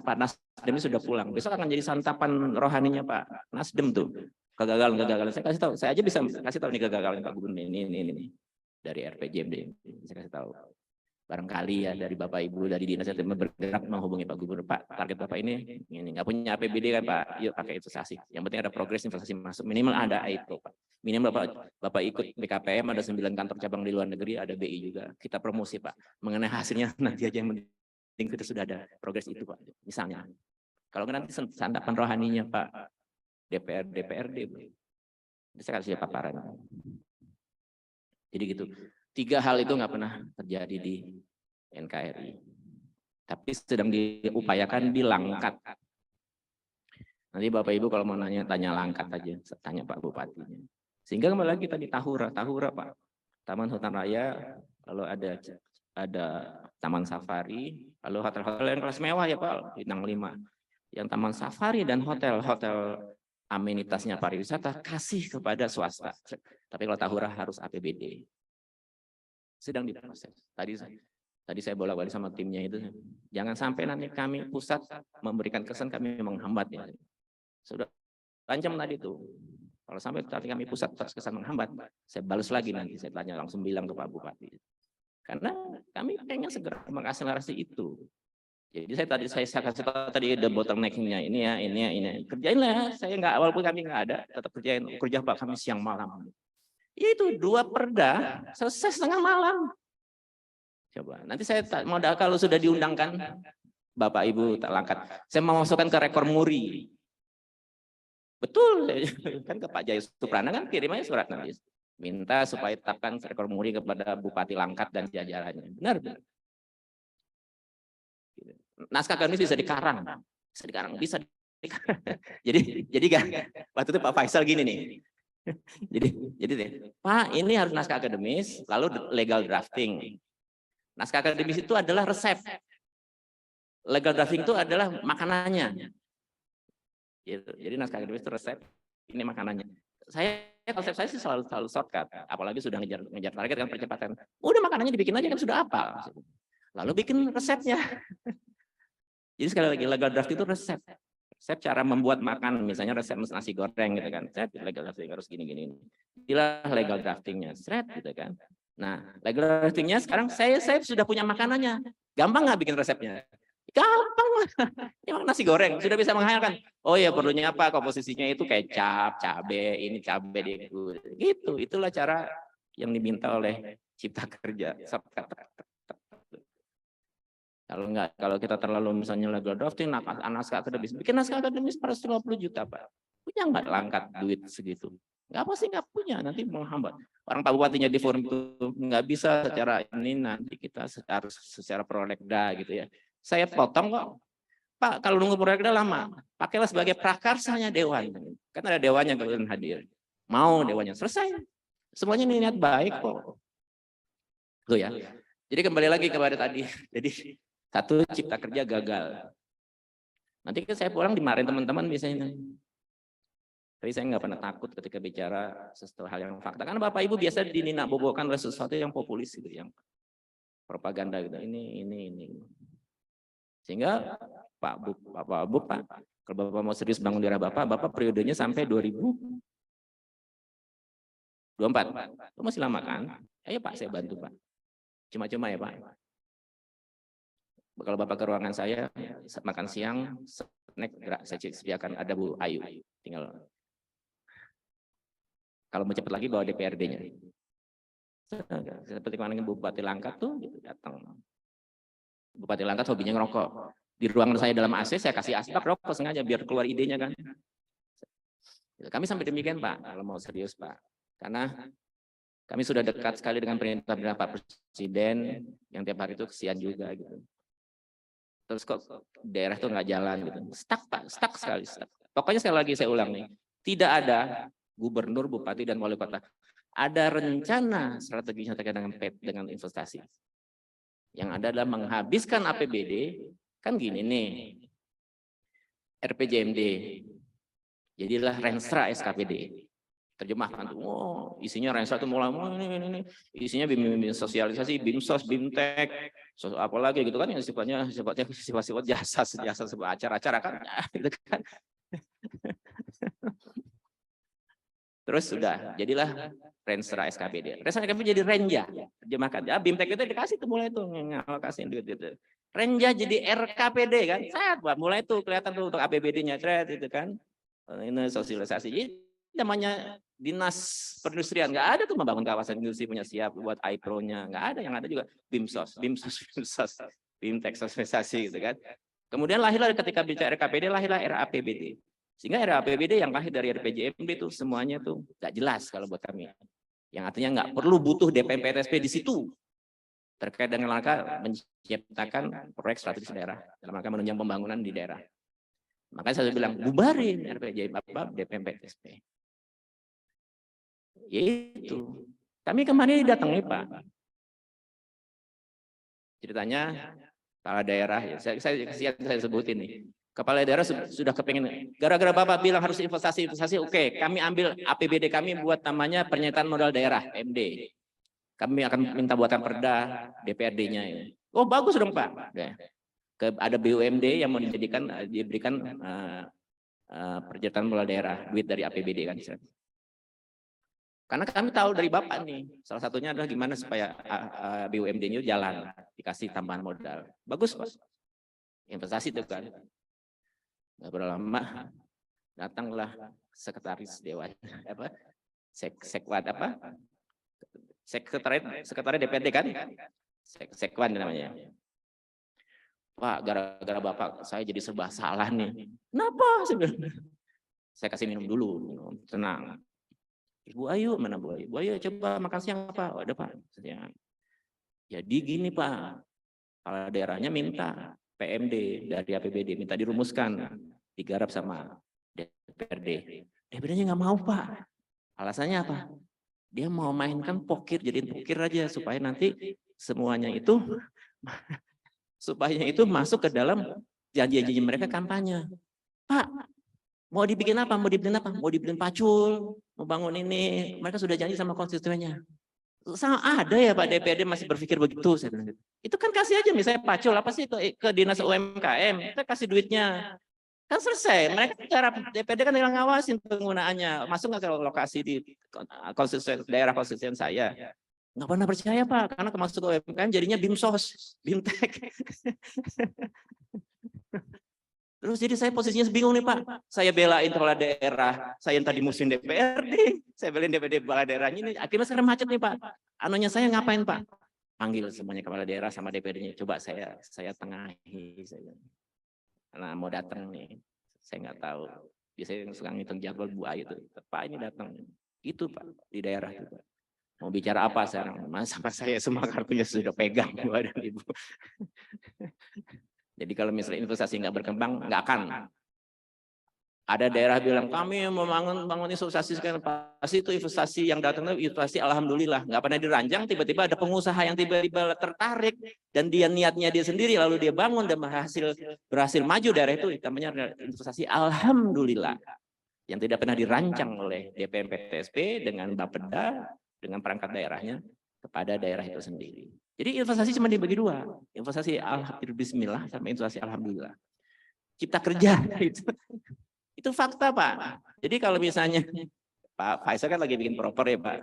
Pak Nasdem sudah pulang. Besok akan jadi santapan rohaninya Pak Nasdem tuh. Kegagalan. Saya kasih tahu. Saya aja bisa kasih tahu nih kegagalan Pak Gubernur ini. Dari RPJMD. Saya kasih tahu. Barangkali ya dari Bapak Ibu dari dinas yang bergerak menghubungi Pak Gubernur, Pak target Bapak ini nggak punya APBD kan Pak, yuk pakai investasi. Yang penting ada progres investasi masuk, minimal ada itu Pak. Minimal Bapak ikut BKPM, ada 9 kantor cabang di luar negeri, ada BI juga. Kita promosi Pak. Mengenai hasilnya nanti aja yang penting kita sudah ada progres itu Pak. Misalnya, kalau nanti santapan rohaninya Pak DPRD, saya kasih paparan. Jadi gitu. 3 hal itu nggak pernah terjadi di NKRI. Tapi sedang diupayakan di Langkat. Nanti Bapak Ibu kalau mau tanya Langkat aja, tanya Pak Bupatinya. Sehingga kembali lagi tadi Tahura Pak. Taman Hutan Raya, lalu ada Taman Safari, lalu hotel-hotel yang kelas mewah ya Pak, bintang 5. Yang Taman Safari dan hotel amenitasnya pariwisata kasih kepada swasta. Tapi kalau Tahura harus APBD. Sedang diproses. Tadi saya bolak-balik sama timnya itu. Jangan sampai nanti kami pusat memberikan kesan kami menghambat ya. Sudah lancam tadi itu. Kalau sampai tadi kami pusat terkesan menghambat, saya balas lagi nanti. Saya tanya langsung bilang ke Pak Bupati. Karena kami pengen segera mengakselerasi itu. Jadi saya kasih tahu tadi the bottleneck-nya ini ya. Kerjainlah ya. Saya nggak, walaupun kami nggak ada, tetap kerja Pak kami siang malam. Itu 2 perda selesai setengah malam. Coba nanti saya mau kalau sudah diundangkan Bapak Ibu tak Langkat, saya mau masukkan ke rekor muri. Betul kan ke Pak Jaya Suprana kan kirimnya surat nanti minta supaya tetapkan rekor muri kepada Bupati Langkat dan jajarannya. Benar. Naskah akademis bisa dikarang. Bisa. Jadi kan waktu itu Pak Faisal gini nih. Jadi Pak, ini harus naskah akademis, lalu legal drafting. Naskah akademis itu adalah resep. Legal drafting itu adalah makanannya. Jadi naskah akademis itu resep, ini makanannya. Konsep saya sih selalu shortcut, apalagi sudah ngejar target kan percepatan. Udah makanannya dibikin aja kan sudah apa. Lalu bikin resepnya. Jadi sekali lagi legal drafting itu resep. Resep cara membuat makan, misalnya resep nasi goreng gitu kan. Legal drafting harus gini-gini. Inilah legal draftingnya, gitu kan. Nah, legal draftingnya sekarang saya sudah punya makanannya. Gampang nggak bikin resepnya? Gampang. Ini nasi goreng, sudah bisa menghayalkan. Oh ya perlunya apa? Komposisinya itu kecap, cabai, ini cabai gitu. Itulah cara yang diminta oleh Cipta Kerja. Kalau kita terlalu misalnya legal drafting, naskah akademis, bikin naskah akademis 450 juta Pak. Punya nggak Langkat duit segitu? Nggak pasti nggak punya, nanti menghambat. Orang Pak Bupatinya di forum itu nggak bisa secara ini, nanti kita harus secara prolegda gitu ya. Saya potong kok. Pak, kalau nunggu prolegda lama, pakailah sebagai prakarsanya Dewan. Kan ada Dewannya kalian hadir. Mau Dewannya selesai. Semuanya niat baik kok. Tuh ya. Jadi kembali lagi kepada tadi. Jadi 1 Cipta Kerja gagal. Nanti saya pulang dimarahin teman-teman biasanya. Tapi saya nggak pernah takut ketika bicara sesuatu hal yang fakta. Karena Bapak Ibu biasa dininak bobokan oleh sesuatu yang populis gitu, yang propaganda gitu. Ini. Sehingga Pak, kalau Bapak mau serius bangun daerah Bapak periodenya sampai 2024. Itu masih lama kan? Ayo Pak, saya bantu Pak. Cuma-cuma ya Pak. Kalau Bapak ke ruangan saya, makan siang, snack saya sediakan, ada Bu Ayu. Tinggal kalau mau cepat lagi bawa DPRD-nya. Seperti kemarin Bupati Langkat tuh gitu, datang. Bupati Langkat hobinya ngerokok. Di ruangan saya dalam AC, saya kasih asbak rokok sengaja biar keluar idenya kan. Kami sampai demikian Pak, kalau mau serius Pak. Karena Kami sudah dekat sekali dengan perintah-perintah Pak Presiden yang tiap hari itu kesian juga gitu. Terus kok daerah itu nggak jalan gitu. Stuck Pak, stuck sekali. Stuck. Pokoknya sekali lagi saya ulang nih, tidak ada gubernur, bupati, dan wali kota ada rencana strateginya terkait dengan investasi. Yang ada adalah menghabiskan APBD, kan gini nih, RPJMD, jadilah Renstra SKPD. Terjemahkan tuh, oh, isinya Renstra itu mulai ini, isinya bimbing sosialisasi, BIMSOS, BIMTEK, apa lagi gitu kan yang sifatnya sifat jasa sebuah acara-acara kan, gitu kan. Terus sudah, jadilah Renstra SKPD. Renstra SKPD jadi Renja, terjemahkan. Ya, BIMTEK itu dikasih tuh mulai tuh ngalokasiin duit itu. Renja jadi RKPD kan, mulai tuh kelihatan tuh untuk APBD-nya, itu kan. Ini sosialisasi. Jadi namanya dinas perindustrian nggak ada tuh membangun kawasan industri punya siap buat iPro-nya, nggak ada. Yang ada juga BIMSOS, BIMTEK sosialisasi gitu kan. Kemudian lahirlah ketika bicara RKPD lahirlah RAPBD. Sehingga RAPBD yang lahir dari RPJMD itu semuanya tuh nggak jelas kalau buat kami. Yang artinya nggak perlu butuh DPMPTSP di situ terkait dengan langkah menciptakan proyek strategis daerah dalam rangka menunjang pembangunan di daerah. Makanya saya bilang bubarin DPMPTSP. Yaitu kami kemarin didatangi Pak. Ceritanya kepala daerah, ya, saya sebutin nih. Kepala daerah sudah kepengen, gara-gara Bapak bilang harus investasi, oke, kami ambil APBD kami buat namanya pernyataan modal daerah, PMD. Kami akan minta buatan perda DPRD-nya. Oh bagus dong Pak. Ada BUMD yang mau diberikan pernyataan modal daerah, duit dari APBD kan. Karena kami tahu dari Bapak nih, salah satunya adalah gimana supaya BUMD-nya jalan, dikasih tambahan modal. Bagus Pak, investasi itu kan. Nggak berapa lama, datanglah sekretaris dewan, sekretariat DPRD kan, sekwan namanya. Pak, gara-gara Bapak saya jadi serba salah nih. Kenapa? Saya kasih minum dulu, tenang. Ibu Ayu, mana Bu Ayu? Bu Ayu coba makan siang apa? Oh, ada Pak. Jadi gini Pak, kepala daerahnya minta PMD dari APBD, minta dirumuskan, digarap sama DPRD. DPRD-nya nggak mau Pak. Alasannya apa? Dia mau mainkan pokir, jadiin pokir aja supaya nanti semuanya itu masuk ke dalam janji-janji mereka kampanye. Pak, mau dibikin apa? Mau dibikin pacul, mau bangun ini. Mereka sudah janji sama konstituennya. Sama ada ya Pak DPRD masih berpikir begitu. Saya bilang gitu. Itu kan kasih aja misalnya pacul apa sih ke dinas UMKM, kita kasih duitnya. Kan selesai. Mereka garap DPRD kan yang ngawasin penggunaannya. Masuk nggak ke lokasi di daerah konstituen saya? Nggak pernah percaya Pak, karena masuk ke UMKM jadinya BIMSOS, BIMTEK. Terus jadi saya posisinya bingung nih Pak. Saya belain kepala daerah, saya yang tadi musim DPRD, saya belain DPRD kepala daerahnya ini. Akhirnya sekarang macet nih Pak. Anunya saya ngapain Pak? Panggil semuanya kepala daerah sama DPRD-nya. Coba saya tengahi. Nah mau datang nih, saya nggak tahu. Biasanya suka ngitung jadwal Bu Ayu itu. Pak ini datang. Itu Pak di daerah itu. Mau bicara apa sekarang? Mas sama saya semua kartunya sudah pegang Bu dan Ibu. Jadi kalau misalnya investasi nggak berkembang, nggak akan. Ada daerah bilang kami mau bangun investasi sekarang, pasti itu investasi yang datang itu investasi alhamdulillah nggak pernah dirancang, tiba-tiba ada pengusaha yang tiba-tiba tertarik dan dia niatnya dia sendiri lalu dia bangun dan berhasil maju daerah itu namanya investasi alhamdulillah yang tidak pernah dirancang oleh DPMPTSP dengan Bapeda dengan perangkat daerahnya kepada daerah itu sendiri. Jadi investasi cuma dibagi dua, investasi alhamdulillah bismillah sama investasi alhamdulillah. Cipta kerja itu fakta Pak. Jadi kalau misalnya Pak Faisal kan lagi bikin proper ya Pak.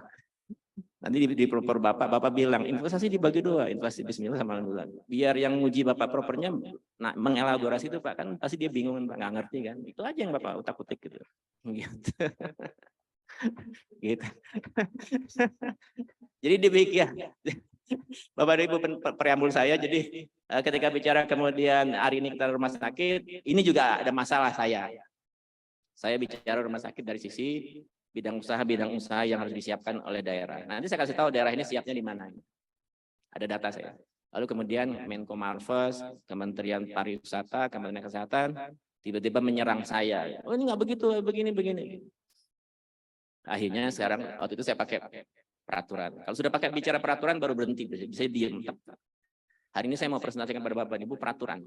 Nanti di proper Bapak bilang investasi dibagi dua, investasi bismillah sama alhamdulillah. Biar yang nguji Bapak propernya mengelaborasi itu Pak, kan pasti dia bingung Pak, nggak ngerti kan. Itu aja yang Bapak utak-utik gitu. Gitu. Gitu. Jadi demikian. Bapak dan Ibu preambul saya, jadi ketika bicara kemudian hari ini kita rumah sakit, ini juga ada masalah saya. Saya bicara rumah sakit dari sisi bidang usaha yang harus disiapkan oleh daerah. Nanti saya kasih tahu daerah ini siapnya di mana. Ada data saya. Lalu kemudian Menko Marves, Kementerian Pariwisata, Kementerian Kesehatan, tiba-tiba menyerang saya. Oh ini nggak begitu, begini. Akhirnya sekarang waktu itu saya pakai peraturan. Kalau sudah pakai bicara peraturan baru berhenti, bisa diam. Hari ini saya mau presentasikan pada Bapak Ibu peraturan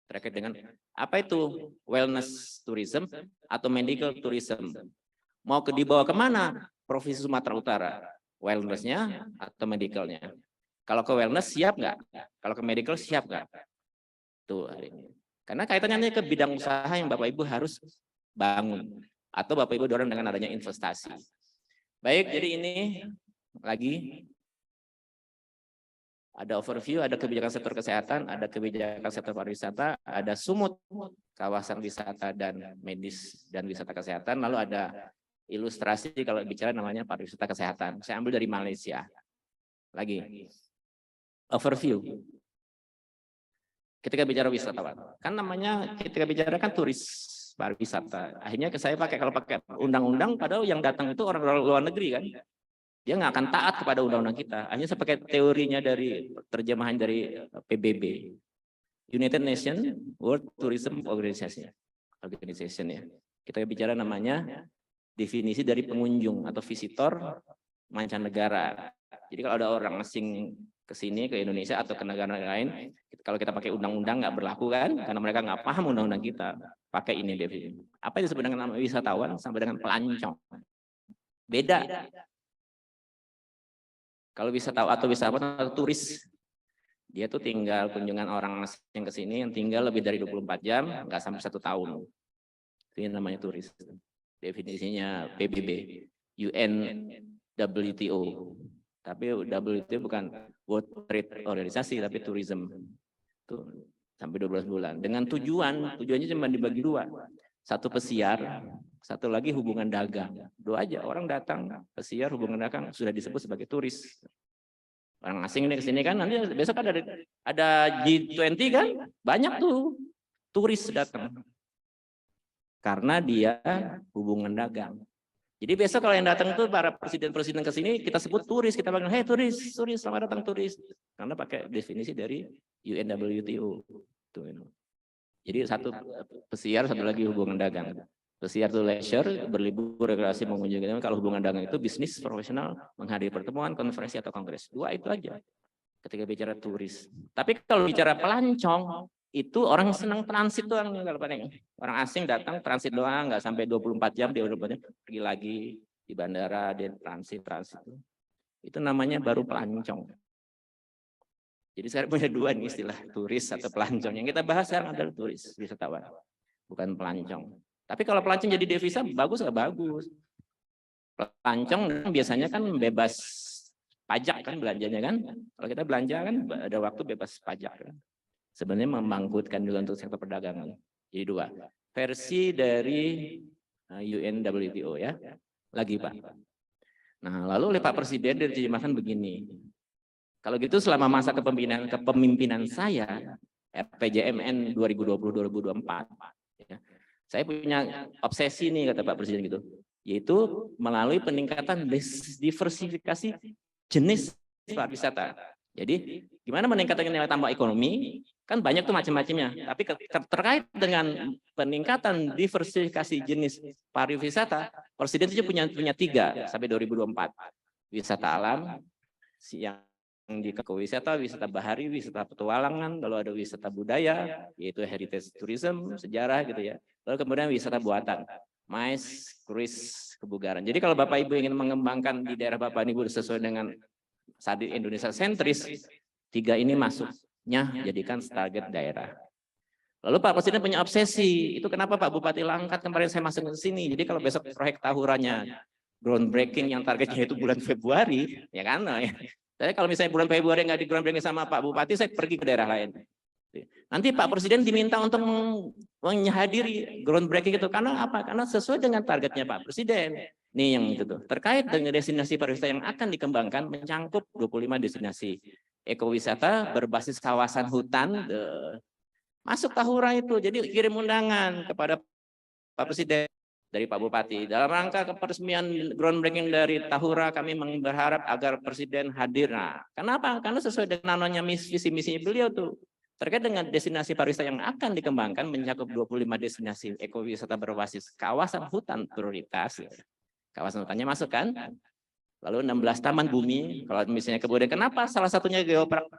terkait dengan apa itu wellness tourism atau medical tourism. Mau dibawa kemana? Provinsi Sumatera Utara, wellness-nya atau medicalnya. Kalau ke wellness siap nggak? Kalau ke medical siap nggak? Tuh hari ini. Karena kaitannya ke bidang usaha yang Bapak Ibu harus bangun atau Bapak Ibu dorong dengan adanya investasi. Baik, jadi ini lagi ada overview, ada kebijakan sektor kesehatan, ada kebijakan sektor pariwisata, ada sumut kawasan wisata dan medis dan wisata kesehatan, lalu ada ilustrasi kalau bicara namanya pariwisata kesehatan. Saya ambil dari Malaysia. Lagi overview. Ketika bicara wisatawan, kan namanya ketika bicara kan turis pariwisata. Akhirnya saya kalau pakai undang-undang, padahal yang datang itu orang luar negeri kan. Dia nggak akan taat kepada undang-undang kita. Akhirnya saya pakai teorinya dari terjemahan dari PBB, United Nations World Tourism Organization ya. Kita bicara namanya definisi dari pengunjung atau visitor mancanegara. Jadi kalau ada orang asing ke sini ke Indonesia atau ke negara lain, kalau kita pakai undang-undang nggak berlaku kan, karena mereka nggak paham undang-undang kita. Pakai ini definisi. Apa yang disebut dengan wisatawan sampai dengan pelancong? Beda. Kalau wisatawan atau wisatawan atau turis, dia tuh tinggal kunjungan orang asing ke sini yang tinggal lebih dari 24 jam, nggak sampai 1 tahun. Ini namanya turis. Definisinya PBB, UNWTO. Tapi WTO bukan World Trade Organisasi, tapi tourism. Tuh, sampai 12 bulan. Dengan tujuannya cuma dibagi 2. Satu pesiar, satu lagi hubungan dagang. 2 aja, orang datang, pesiar, hubungan dagang sudah disebut sebagai turis. Orang asing ini ke sini kan, nanti besok ada G20 kan, banyak tuh turis datang. Karena dia hubungan dagang. Jadi besok kalau yang datang tuh para presiden-presiden ke sini, kita sebut turis, kita panggil, hey turis, selamat datang turis. Karena pakai definisi dari UNWTO. Jadi satu pesiar, satu lagi hubungan dagang. Pesiar itu leisure, berlibur, rekreasi, mengunjungi. Kalau hubungan dagang itu bisnis, profesional, menghadiri pertemuan, konferensi, atau kongres. 2 itu aja ketika bicara turis. Tapi kalau bicara pelancong, itu orang senang transit doang. Orang asing datang transit doang, nggak sampai 24 jam, dia udah pergi lagi di bandara, dia transit. Itu namanya baru pelancong. Jadi sekarang punya 2 nih istilah, turis atau pelancong. Yang kita bahas sekarang adalah turis, wisatawan, bukan pelancong. Tapi kalau pelancong jadi devisa, bagus nggak bagus. Pelancong biasanya kan bebas pajak kan belanjanya kan. Kalau kita belanja kan ada waktu bebas pajak kan. Sebenarnya membangkitkan juga untuk sektor perdagangan. Jadi 2. Versi dari UNWTO ya. Lagi Pak. Nah lalu oleh Pak Presiden diterjemahkan begini. Kalau gitu selama masa kepemimpinan saya, RPJMN 2020-2024, ya, saya punya obsesi nih kata Pak Presiden gitu. Yaitu melalui peningkatan diversifikasi jenis pariwisata. Jadi gimana meningkatkan nilai tambah ekonomi? Kan banyak tuh macam-macamnya. Tapi terkait dengan peningkatan diversifikasi jenis pariwisata, Presiden itu punya 3 sampai 2024. Wisata alam, yang di ekowisata, wisata bahari, wisata petualangan, lalu ada wisata budaya, yaitu heritage tourism, sejarah gitu ya. Lalu kemudian wisata buatan, MICE, cruise, kebugaran. Jadi kalau Bapak Ibu ingin mengembangkan di daerah Bapak Ibu sesuai dengan Sadi Indonesia sentris, 3 ini masuknya jadikan target daerah. Lalu Pak Presiden punya obsesi, itu kenapa Pak Bupati Langkat kemarin saya masuk ke sini. Jadi kalau besok proyek tahurannya groundbreaking yang targetnya itu bulan Februari, ya kan? Tapi kalau misalnya bulan Februari nggak di groundbreaking sama Pak Bupati, saya pergi ke daerah lain. Nanti Pak Presiden diminta untuk menghadiri groundbreaking itu karena apa? Karena sesuai dengan targetnya Pak Presiden. Nih yang itu tuh. Terkait dengan destinasi pariwisata yang akan dikembangkan mencangkup 25 destinasi ekowisata berbasis kawasan hutan. Masuk tahura itu. Jadi kirim undangan kepada Pak Presiden. dari Pak Bupati. Dalam rangka peresmian groundbreaking dari Tahura, kami berharap agar Presiden hadir. Nah, kenapa? Karena sesuai dengan namanya visi misinya beliau tuh. Terkait dengan destinasi pariwisata yang akan dikembangkan mencakup 25 destinasi ekowisata berbasis kawasan hutan prioritas. Kawasan hutannya masuk kan? Lalu 16 taman bumi. Kalau misalnya kemudian kenapa salah satunya geopark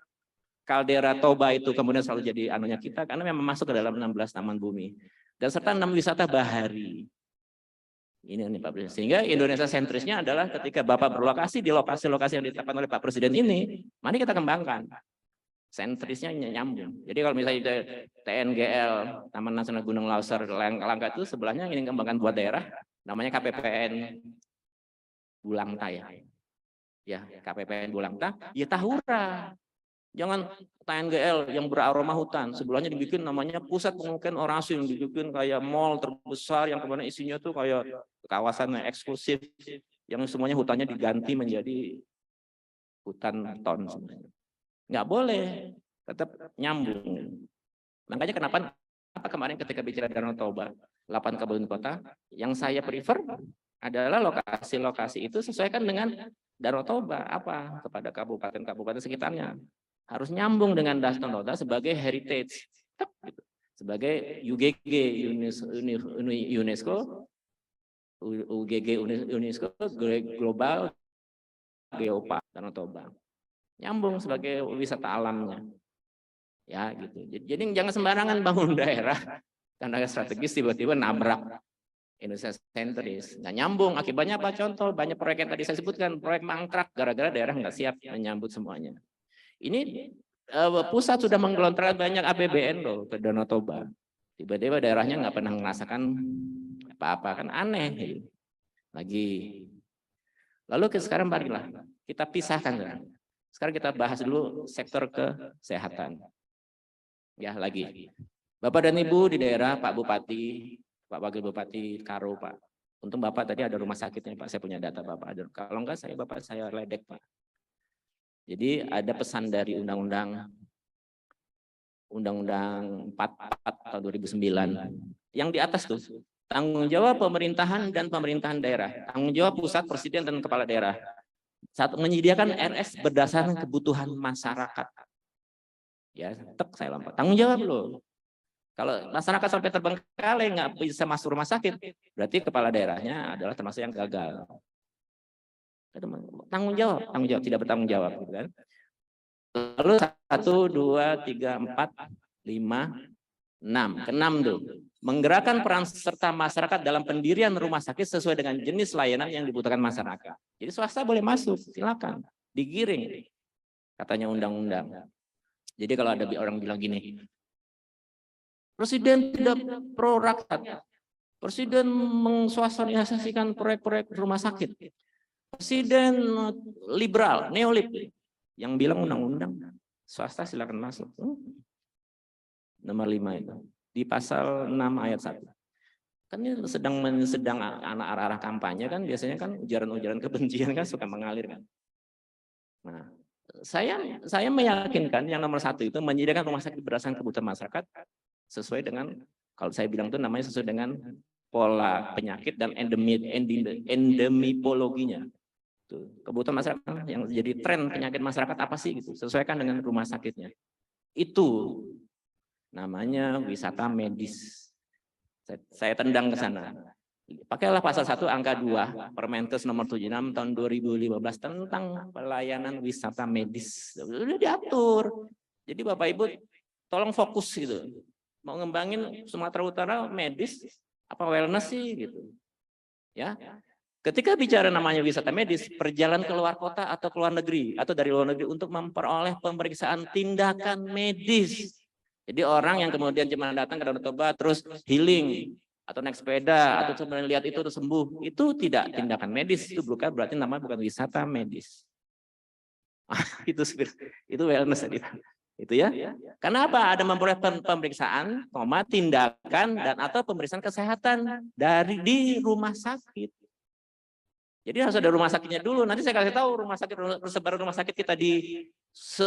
Kaldera Toba itu kemudian selalu jadi anunya kita karena memang masuk ke dalam 16 taman bumi. Dan serta 6 wisata bahari. Ini nih Pak Presiden. Sehingga Indonesia sentrisnya adalah ketika Bapak berlokasi di lokasi-lokasi yang ditetapkan oleh Pak Presiden ini, mari kita kembangkan. Sentrisnya nyambung. Jadi kalau misalnya TNGL, Taman Nasional Gunung Leuser, Langka itu sebelahnya ingin kembangkan buat daerah, namanya KPPN Bulangta ya. Ya, KPPN Bulangta, ya Tahura. Jangan TNGL yang beraroma hutan, sebelahnya dibikin namanya pusat pengungsian orang asing, dibikin kayak mall terbesar yang kemudian isinya tuh kayak kawasan eksklusif yang semuanya hutannya diganti menjadi hutan ton sebenarnya. Nggak boleh, tetap nyambung. Makanya kenapa kemarin ketika bicara Danau Toba, 8 kabupaten kota, yang saya prefer adalah lokasi-lokasi itu sesuaikan dengan Danau Toba apa kepada kabupaten-kabupaten sekitarnya. Harus nyambung dengan Danau Toba sebagai heritage, sebagai UGG UNESCO, UNESCO Global Geopark Danau Toba. Nyambung sebagai wisata alamnya. Ya gitu. Jadi jangan sembarangan bangun daerah karena strategis tiba-tiba nabrak Indonesia sentris. Nggak nyambung. Akibatnya apa? Contoh banyak proyek yang tadi saya sebutkan, proyek mangkrak gara-gara daerah nggak siap menyambut semuanya. Ini pusat sudah menggelontorkan banyak APBN loh ke Danau Toba. Tiba-tiba daerahnya nggak pernah merasakan apa-apa, kan aneh. Lagi. Lalu sekarang baliklah kita pisahkan. Sekarang kita bahas dulu sektor kesehatan. Ya lagi. Bapak dan Ibu di daerah, Pak Bupati, Pak Wakil Bupati Karo, Pak. Untung Bapak tadi ada rumah sakitnya, Pak. Saya punya data Bapak. Kalau enggak Bapak saya ledek, Pak. Jadi ada pesan dari Undang-Undang 44 tahun 2009. Yang di atas tuh, tanggung jawab pemerintahan dan pemerintahan daerah. Tanggung jawab pusat, presiden dan kepala daerah. Satu, menyediakan RS berdasarkan kebutuhan masyarakat. Ya, tetap saya lompat. Tanggung jawab loh. Kalau masyarakat sampai terbengkalai nggak bisa masuk rumah sakit, berarti kepala daerahnya adalah termasuk yang gagal. Tanggung jawab, tidak bertanggung jawab, gitu kan? Lalu 1, 2, 3, 4, 5, 6. Keenam tuh, menggerakkan peran serta masyarakat dalam pendirian rumah sakit sesuai dengan jenis layanan yang dibutuhkan masyarakat. Jadi swasta boleh masuk, silakan, digiring, katanya undang-undang. Jadi kalau ada orang bilang gini, Presiden tidak pro rakyat, Presiden menswastaniasikan proyek-proyek rumah sakit, Presiden liberal, neolib, yang bilang undang-undang, swasta silakan masuk. Nomor 5 itu di pasal 6 ayat 1. Kan ini sedang anak arah kampanye kan, biasanya kan ujaran-ujaran kebencian kan suka mengalir kan. Nah, saya meyakinkan yang nomor 1 itu menyediakan rumah sakit berdasarkan kebutuhan masyarakat sesuai dengan, kalau saya bilang itu namanya sesuai dengan pola penyakit dan endemipologinya. Tuh, kebutuhan masyarakat yang jadi tren penyakit masyarakat apa sih gitu, sesuaikan dengan rumah sakitnya. Itu namanya wisata medis. Saya tendang ke sana. Pakailah pasal 1 angka 2 Permenkes nomor 76 tahun 2015 tentang pelayanan wisata medis. Udah diatur. Jadi Bapak Ibu tolong fokus gitu. Mau ngembangin Sumatera Utara medis apa wellness sih gitu. Ya. Ketika bicara namanya wisata medis, perjalanan ke luar kota atau ke luar negeri atau dari luar negeri untuk memperoleh pemeriksaan tindakan medis. Jadi orang yang kemudian cuma datang ke Danau Toba terus healing atau naik sepeda atau cuma lihat itu terus sembuh, itu tidak tindakan medis, itu berarti namanya bukan wisata medis. itu wellness itu ya. Kenapa ada memperoleh pemeriksaan, tindakan dan atau pemeriksaan kesehatan di rumah sakit. Jadi harus ada rumah sakitnya dulu. Nanti saya kasih tahu rumah sakit persebaran rumah sakit kita di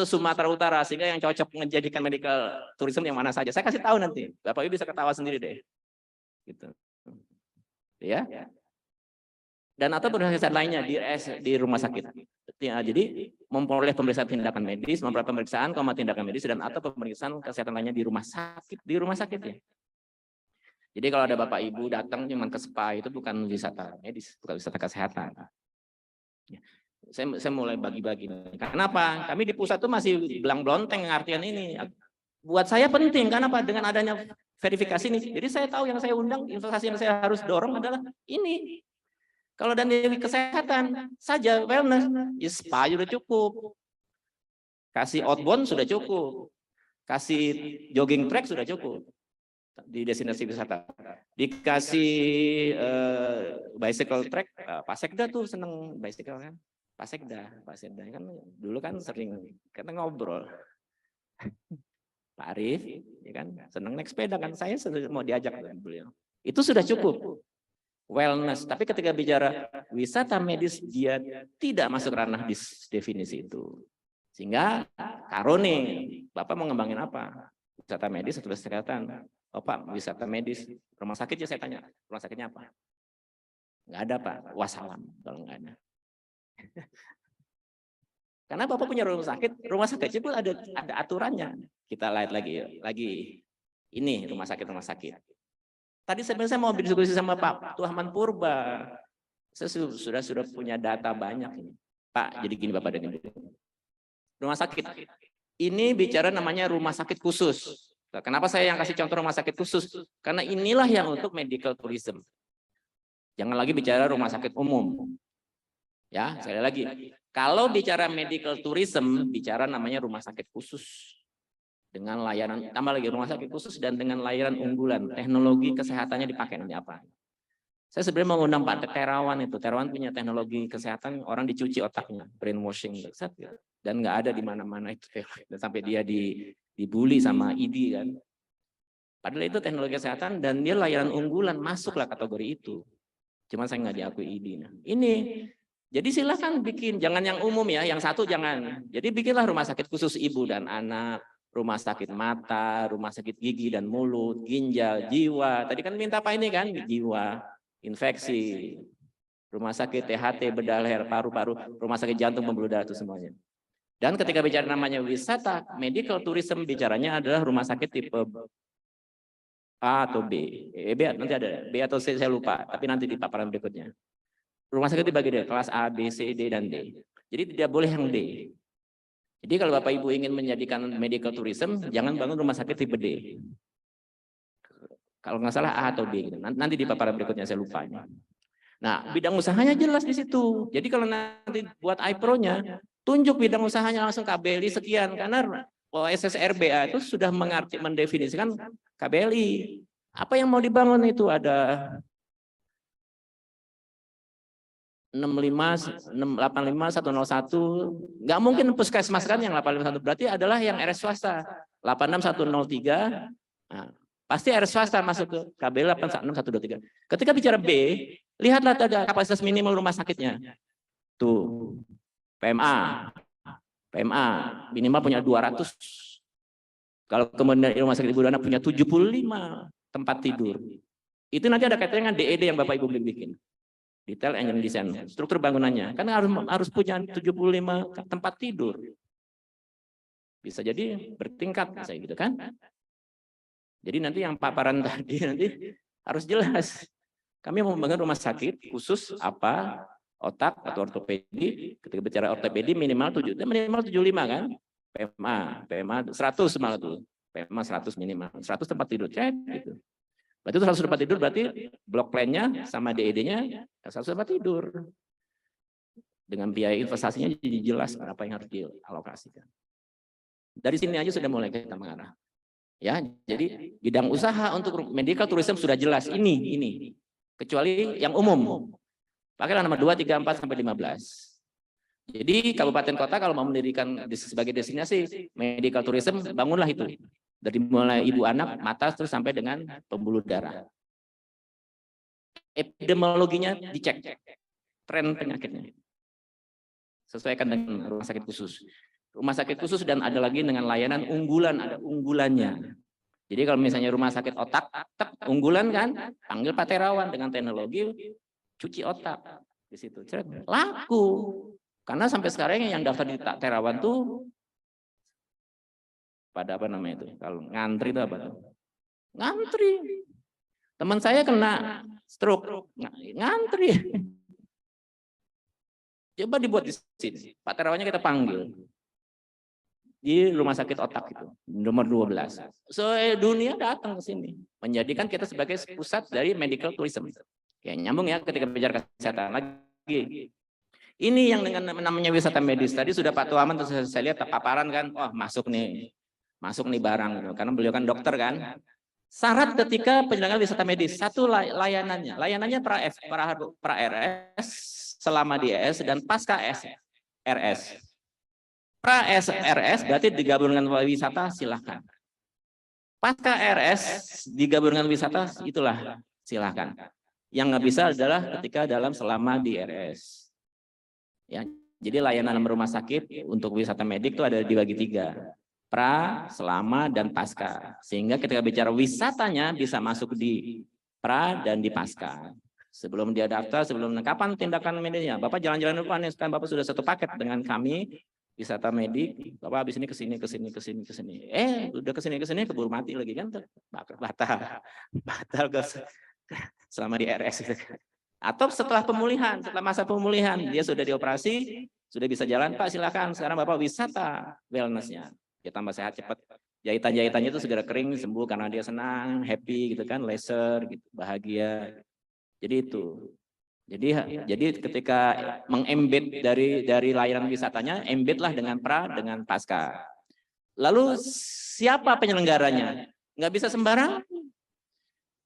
Sumatera Utara sehingga yang cocok menjadikan medical tourism yang mana saja. Saya kasih tahu nanti. Bapak Ibu bisa ketawa sendiri deh. Gitu. ya. Dan atau pemeriksaan lainnya di rumah sakit. Ya, jadi memperoleh pemeriksaan tindakan medis, memperoleh pemeriksaan tindakan medis dan atau pemeriksaan kesehatan lainnya di rumah sakit ya. Jadi kalau ada Bapak Ibu datang cuma ke spa itu bukan wisata medis, bukan wisata kesehatan. Ya. Saya mulai bagi-bagi. Kenapa? Kami di pusat itu masih belang-belonteng artian ini. Buat saya penting, kenapa? Dengan adanya verifikasi ini. Jadi saya tahu yang saya undang, investasi yang saya harus dorong adalah ini. Kalau dari kesehatan saja, wellness, ya spa sudah cukup. Kasih outbound sudah cukup. Kasih jogging track sudah cukup. Di destinasi wisata. Dikasih bicycle track, Pasekda tuh seneng bicycle kan. Pasekda kan dulu kan sering kita ngobrol. Pak Arif, ya kan, seneng naik sepeda kan, saya mau diajak dengan beliau. Itu sudah cukup. Wellness, tapi ketika bicara wisata medis dia tidak masuk ranah definisi itu. Sehingga karone, Bapak mau ngembangin apa? Wisata medis atau kesehatan? Oh Pak, wisata medis, rumah sakit ya saya tanya, rumah sakitnya apa? Enggak ada Pak, wassalam kalau enggak ada. Karena Bapak punya rumah sakit itu ada aturannya. Kita lihat lagi ini rumah sakit. Tadi sebenarnya saya mau berdiskusi sama Pak Tuhaman Purba. Saya sudah punya data banyak ini. Pak, jadi gini Bapak dan Ibu. Rumah sakit. Ini bicara namanya rumah sakit khusus. Kenapa saya yang kasih contoh rumah sakit khusus? Karena inilah yang untuk medical tourism. Jangan lagi bicara rumah sakit umum. Ya, sekali lagi. Kalau bicara medical tourism, bicara namanya rumah sakit khusus. Dengan layanan, tambah lagi rumah sakit khusus dan dengan layanan unggulan. Teknologi kesehatannya dipakai nanti apa? Saya sebenarnya mengundang Pak Terawan itu. Terawan punya teknologi kesehatan, orang dicuci otaknya, brainwashing. Dan nggak ada di mana-mana itu. Dan sampai dia dibully sama ID kan. Padahal itu teknologi kesehatan dan dia layanan unggulan, masuklah kategori itu. Cuman saya nggak diakui ID. Nah, ini. Jadi silakan bikin, jangan yang umum ya, yang satu jangan. Jadi bikinlah rumah sakit khusus ibu dan anak, rumah sakit mata, rumah sakit gigi dan mulut, ginjal, jiwa. Tadi kan minta apa ini kan? Jiwa, infeksi, rumah sakit THT, bedah leher, paru-paru, rumah sakit jantung, pembuluh darah itu semuanya. Dan ketika bicara namanya wisata, medical tourism bicaranya adalah rumah sakit tipe A atau B. B nanti ada, B atau C saya lupa, tapi nanti di paparan berikutnya. Rumah sakit dibagi dari kelas A, B, C, D, dan D. Jadi tidak boleh yang D. Jadi kalau Bapak Ibu ingin menjadikan medical tourism, jangan bangun rumah sakit tipe D. Kalau nggak salah A atau B. Nanti di paparan berikutnya saya lupa. Nah, bidang usahanya jelas di situ. Jadi kalau nanti buat iPro-nya, tunjuk bidang usahanya langsung KBLI sekian. Karena OSSRBA itu sudah mendefinisikan KBLI. Apa yang mau dibangun itu ada 85, 85, 101, nggak mungkin puskesmas kan yang 851, berarti adalah yang RS swasta. 86103, nah, pasti RS swasta masuk ke KBL 86123. Ketika bicara B, lihatlah ada kapasitas minimal rumah sakitnya. Tuh, PMA minimal punya 200. Kalau kemudian rumah sakit Ibu Dana punya 75 tempat tidur. Itu nanti ada kaitannya dengan DED yang Bapak Ibu bikin. Detail engineering design, struktur bangunannya kan harus punya 75 tempat tidur. Bisa jadi bertingkat bisa gitu kan. Jadi nanti yang paparan tadi nanti harus jelas. Kami mau membangun rumah sakit khusus apa? Otak atau ortopedi. Ketika bicara ortopedi minimal 75 kan. PMA 100 malah tuh. PMA 100 minimal. 100 tempat tidur cek gitu. Berarti itu 100 tempat tidur, berarti blok plan-nya sama DED-nya 100 tempat tidur. Dengan biaya investasinya jadi jelas apa yang harus dialokasikan. Dari sini aja sudah mulai kita mengarah. Ya, jadi bidang usaha untuk medical tourism sudah jelas ini. Kecuali yang umum. Pakailah nomor 2, 3, 4 sampai 15. Jadi kabupaten kota kalau mau mendirikan sebagai destinasi medical tourism, bangunlah itu. Dari mulai ibu anak, mata, terus sampai dengan pembuluh darah. Epidemiologinya dicek, tren penyakitnya. Sesuaikan dengan rumah sakit khusus. Rumah sakit khusus dan ada lagi dengan layanan unggulan, ada unggulannya. Jadi kalau misalnya rumah sakit otak, unggulan kan, panggil Pak Terawan dengan teknologi cuci otak di situ. Laku. Karena sampai sekarang yang daftar di Pak Terawan tuh pada apa namanya itu? Kalau ngantri itu apa tuh? Ngantri. Teman saya kena stroke, ngantri. Coba dibuat di sini. Pak Terawannya kita panggil. Di rumah sakit otak itu, nomor 12. So, dunia datang ke sini. Menjadikan kita sebagai pusat dari medical tourism. Ya, nyambung ya ketika bicara kesehatan lagi. Ini yang dengan namanya wisata medis. Tadi sudah Pak Tuaman, terus saya lihat paparan kan, wah masuk nih barang. Karena beliau kan dokter kan. Syarat ketika penyelenggaraan wisata medis, satu layanannya pra RS selama di ES dan pasca RS. Pra RS berarti digabungkan wisata silahkan. Pasca RS digabungkan wisata itulah silahkan. Yang nggak bisa adalah ketika selama di RS. Ya, jadi layanan rumah sakit untuk wisata medik itu ada dibagi 3. Pra, selama, dan pasca. Sehingga ketika bicara wisatanya bisa masuk di pra dan di pasca. Sebelum dia daftar, kapan tindakan medisnya? Bapak jalan-jalan dulu nih, sekarang Bapak sudah satu paket dengan kami, wisata medik, Bapak habis ini ke sini. Udah ke sini keburu mati lagi kan? Batal selama di RS. Atau setelah masa pemulihan, dia sudah dioperasi, sudah bisa jalan, Pak silakan. Sekarang Bapak wisata wellness-nya. Dia tambah sehat cepat. Jahitan-jahitannya itu segera kering, sembuh karena dia senang, happy gitu kan, leisure gitu, bahagia. Jadi itu. Jadi ketika mengembed dari layanan wisatanya, embedlah dengan pra dengan pasca. Lalu siapa penyelenggaranya? Nggak bisa sembarang.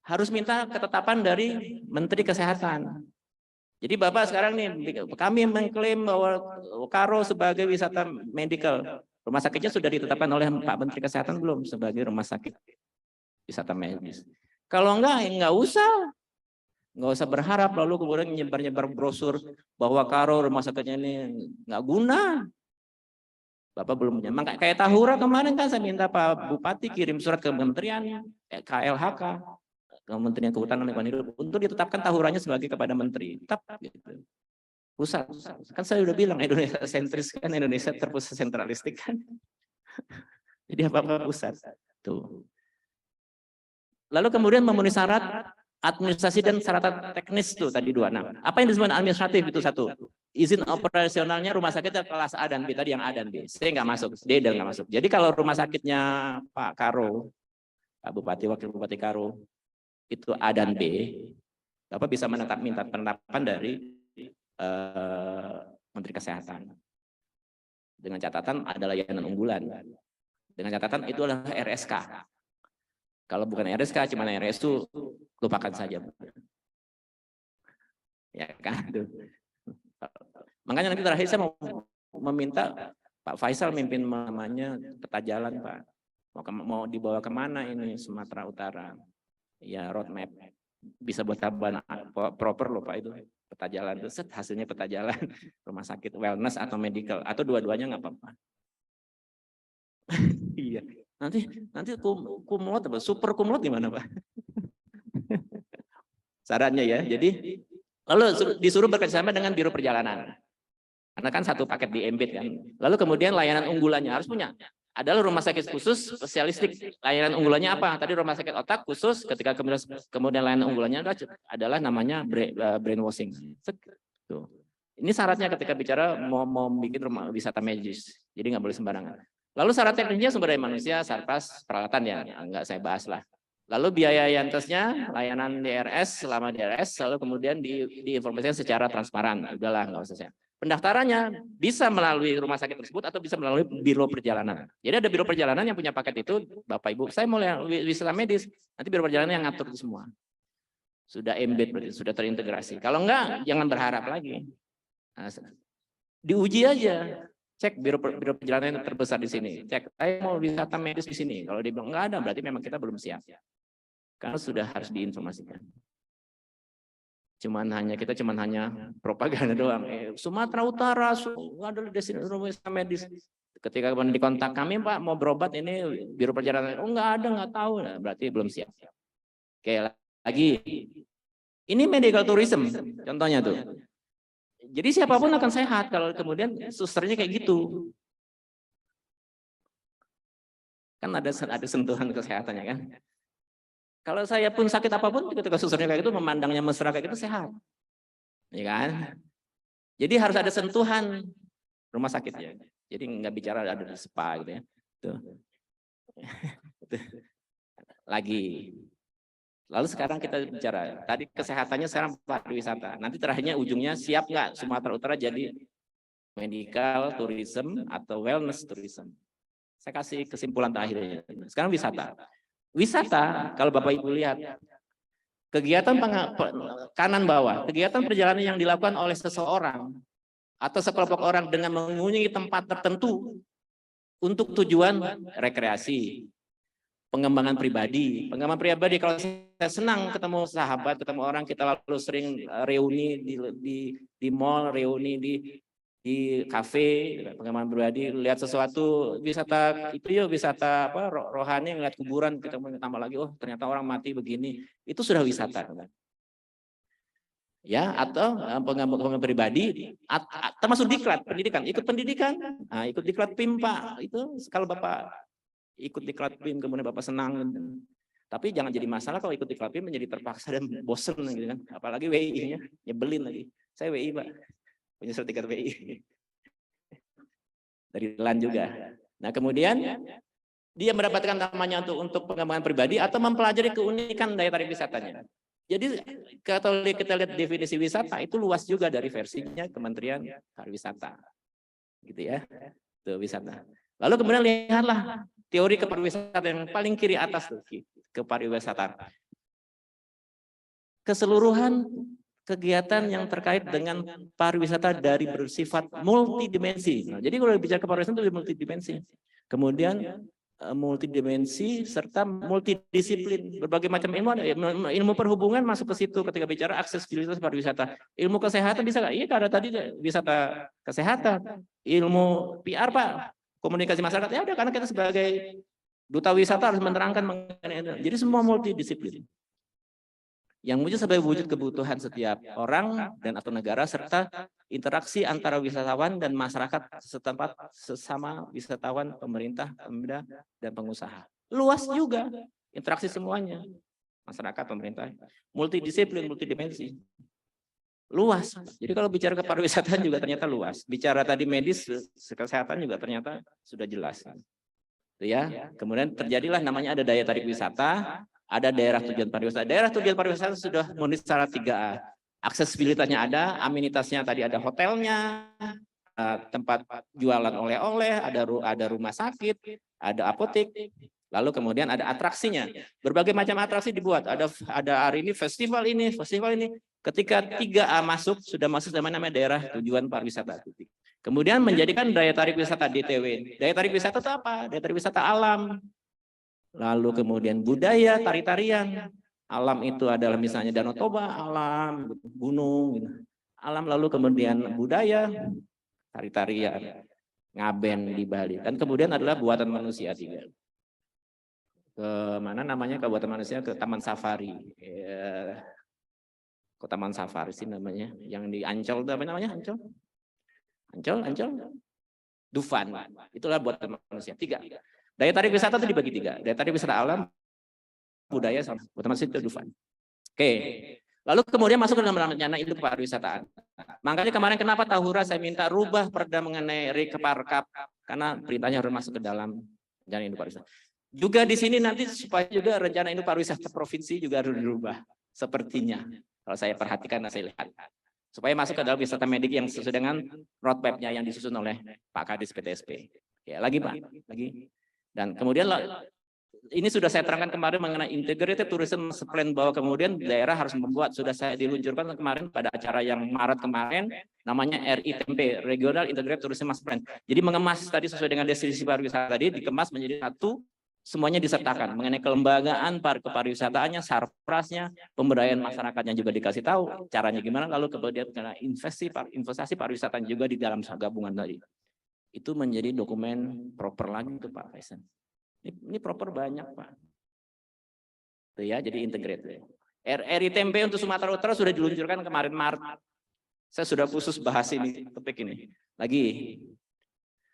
Harus minta ketetapan dari Menteri Kesehatan. Jadi Bapak sekarang nih, kami mengklaim bahwa Karo sebagai wisata medical. Rumah sakitnya sudah ditetapkan oleh Pak Menteri Kesehatan belum sebagai rumah sakit wisata medis. Kalau enggak usah. Nggak usah berharap lalu kemudian nyebar-nyebar brosur bahwa Karo rumah sakitnya ini nggak guna. Bapak belum punya. Kayak Tahura kemarin kan saya minta Pak Bupati kirim surat ke Kementerian KLHK, Kementerian Kehutanan dan Lingkungan Hidup untuk ditetapkan Tahuranya sebagai kepada menteri. Tetap gitu. Pusat. Kan saya udah bilang Indonesia sentris kan, Indonesia terpusat sentralistik kan. Jadi apa-apa pusat. Tuh. Lalu kemudian memenuhi syarat administrasi dan syarat teknis tuh tadi 26. Apa yang disebut administratif itu 1. Izin operasionalnya rumah sakit kelas A dan B, tadi yang A dan B. C nggak masuk, D dan nggak masuk. Jadi kalau rumah sakitnya Pak Karo, Pak Bupati, Wakil Bupati Karo, itu A dan B, Bapak bisa minta penetapan dari Menteri Kesehatan. Dengan catatan ada layanan unggulan. Dengan catatan itu adalah RSK. Kalau bukan RSK, cuma RSU, lupakan saja. Ya kan? Makanya nanti terakhir saya mau meminta Pak Faisal mimpin namanya peta jalan, Pak. Mau dibawa kemana ini Sumatera Utara? Ya roadmap. Bisa buat taban proper loh Pak itu. Peta jalan itu hasilnya peta jalan rumah sakit wellness atau medical atau dua-duanya nggak apa-apa. Iya. Nanti kumlot apa? Super kumlot gimana Pak? Sarannya ya. Jadi lalu disuruh bekerjasama dengan Biro Perjalanan. Karena kan satu paket di embed kan. Lalu kemudian layanan unggulannya harus punya. Adalah rumah sakit khusus spesialistik. Layanan unggulannya apa? Tadi rumah sakit otak khusus, ketika kemudian layanan unggulannya adalah namanya brainwashing. Tuh. Ini syaratnya ketika bicara mau bikin rumah wisata medis. Jadi nggak boleh sembarangan. Lalu syarat teknisnya sumber daya manusia, sarpas, peralatan ya, nggak saya bahas lah. Lalu biaya yankesnya, layanan DRS selama DRS, lalu kemudian diinformasikan secara transparan. Udahlah, nggak usah saya. Pendaftarannya bisa melalui rumah sakit tersebut atau bisa melalui biro perjalanan. Jadi ada biro perjalanan yang punya paket itu, Bapak Ibu, saya mau wisata medis, nanti biro perjalanan yang ngatur itu semua. Sudah embed, berarti sudah terintegrasi. Kalau enggak, jangan berharap lagi. Nah, diuji aja. Cek biro perjalanan yang terbesar di sini. Cek, saya mau wisata medis di sini. Kalau dia bilang enggak ada, berarti memang kita belum siap. Karena sudah harus diinformasikan. Kita cuman hanya propaganda doang. Sumatera Utara adalah destinasi wisata medis. Ketika kemudian dikontak kami, Pak mau berobat ini biro perjalanan, oh nggak ada, nggak tahu, nah, berarti belum siap. Kayak lagi, ini medical tourism contohnya tuh. Jadi siapapun akan sehat kalau kemudian susternya kayak gitu. Kan ada sentuhan kesehatannya kan. Kalau saya pun sakit apapun, ketika susternya kayak gitu, memandangnya mesra kayak gitu, sehat. Ya kan? Jadi harus ada sentuhan rumah sakitnya. Jadi nggak bicara ada di spa gitu ya. Tuh. Lagi. Lalu sekarang kita bicara, tadi kesehatannya sekarang pariwisata. Nanti terakhirnya ujungnya siap nggak Sumatera Utara jadi medical tourism atau wellness tourism. Saya kasih kesimpulan terakhirnya. Sekarang wisata. Wisata, kalau Bapak Ibu lihat, kegiatan kanan bawah, kegiatan perjalanan yang dilakukan oleh seseorang atau sekelompok orang dengan mengunjungi tempat tertentu untuk tujuan rekreasi, pengembangan pribadi. Pengembangan pribadi, kalau saya senang ketemu sahabat, ketemu orang, kita lalu sering reuni di mall, reuni di kafe, pengembangan pribadi, lihat sesuatu, wisata itu yuk, wisata apa rohani, ngeliat kuburan, kita mau tambah lagi, oh ternyata orang mati begini, itu sudah wisata. Ya, atau pengembangan pribadi, termasuk diklat, pendidikan, ikut pendidikan, nah, ikut diklat PIM Pak, itu kalau Bapak ikut diklat PIM kemudian Bapak senang, tapi jangan jadi masalah kalau ikut diklat PIM menjadi terpaksa dan bosen gitu kan, apalagi WI-nya, nyebelin lagi, saya WI Pak, punya sertifikat WI dari LAN juga. Nah kemudian dia mendapatkan namanya untuk pengembangan pribadi atau mempelajari keunikan daya tarik wisatanya. Jadi kalau kita lihat definisi wisata itu luas juga dari versinya Kementerian Pariwisata, gitu ya, itu wisata. Lalu kemudian lihatlah teori kepariwisata yang paling kiri atas tuh, kepariwisata. Keseluruhan kegiatan yang terkait dengan pariwisata dari bersifat multidimensi. Nah, jadi kalau bicara kepariwisata itu multidimensi. Kemudian multidimensi serta multidisiplin, berbagai macam ilmu ada. Ilmu perhubungan masuk ke situ ketika bicara aksesibilitas pariwisata. Ilmu kesehatan bisa nggak? Iya, karena tadi wisata kesehatan. Ilmu PR Pak, komunikasi masyarakat ya ada, karena kita sebagai duta wisata harus menerangkan mengenai itu. Jadi semua multidisiplin yang muncul sebagai wujud kebutuhan setiap orang dan atau negara serta interaksi antara wisatawan dan masyarakat setempat sesama wisatawan, pemerintah, pemuda, dan pengusaha. Luas juga interaksi semuanya, masyarakat, pemerintah, multidisiplin, multidimensi. Luas. Jadi kalau bicara kepariwisataan juga ternyata luas. Bicara tadi medis, kesehatan juga ternyata sudah jelas. Itu ya. Kemudian terjadilah namanya ada daya tarik wisata, ada daerah tujuan pariwisata. Daerah tujuan pariwisata sudah memenuhi syarat 3A. Aksesibilitasnya ada, amenitasnya tadi ada hotelnya, tempat jualan oleh-oleh, ada rumah sakit, ada apotek. Lalu kemudian ada atraksinya. Berbagai macam atraksi dibuat. Ada hari ini festival ini, festival ini. Ketika 3A masuk, sudah masuk namanya daerah tujuan pariwisata. Kemudian menjadikan daya tarik wisata DTW. Daya tarik wisata itu apa? Daya tarik wisata alam. Lalu kemudian budaya, tari-tarian. Alam itu adalah misalnya Danau Toba, alam, gunung, gitu. Alam, lalu kemudian budaya, tari-tarian, ngaben di Bali. Dan kemudian adalah buatan manusia juga. Ke mana namanya buatan manusia? Ke Taman Safari. Ke Taman Safari sih namanya. Yang di Ancol itu apa namanya? Ancol. Dufan. Itulah buatan manusia. 3. Daya tarik wisata itu dibagi 3. Daya tarik wisata alam, budaya, sama buatan manusia itu Dufan. Oke. Lalu kemudian masuk ke dalam rencana induk pariwisataan. Makanya kemarin kenapa Tahura saya minta rubah perda mengenai Rekeparkap, karena perintahnya harus masuk ke dalam rencana induk pariwisata. Juga di sini nanti supaya juga rencana induk pariwisata provinsi juga harus dirubah sepertinya. Kalau saya perhatikan dan saya lihat. Supaya masuk ke dalam wisata medik yang sesuai dengan roadmap-nya yang disusun oleh Pak Kadis PTSP. Ya, lagi Pak, lagi. Dan kemudian ini sudah saya terangkan kemarin mengenai integrated tourism plan, bahwa kemudian daerah harus membuat, sudah saya diluncurkan kemarin pada acara yang Maret kemarin, namanya RITMP, Regional Integrated Tourism Master Plan. Jadi mengemas tadi sesuai dengan destinasi pariwisata tadi, dikemas menjadi satu, semuanya disertakan mengenai kelembagaan kepariwisataannya, sarprasnya, pemberdayaan masyarakatnya juga dikasih tahu caranya gimana, lalu kemudian investasi pariwisata juga di dalam gabungan tadi. itu menjadi dokumen proper lagi tuh Pak Faisal. Ini proper banyak Pak. Tuh ya, jadi integrated. RITMP untuk Sumatera Utara sudah diluncurkan kemarin Maret. Saya sudah khusus bahas ini, topik ini. Lagi.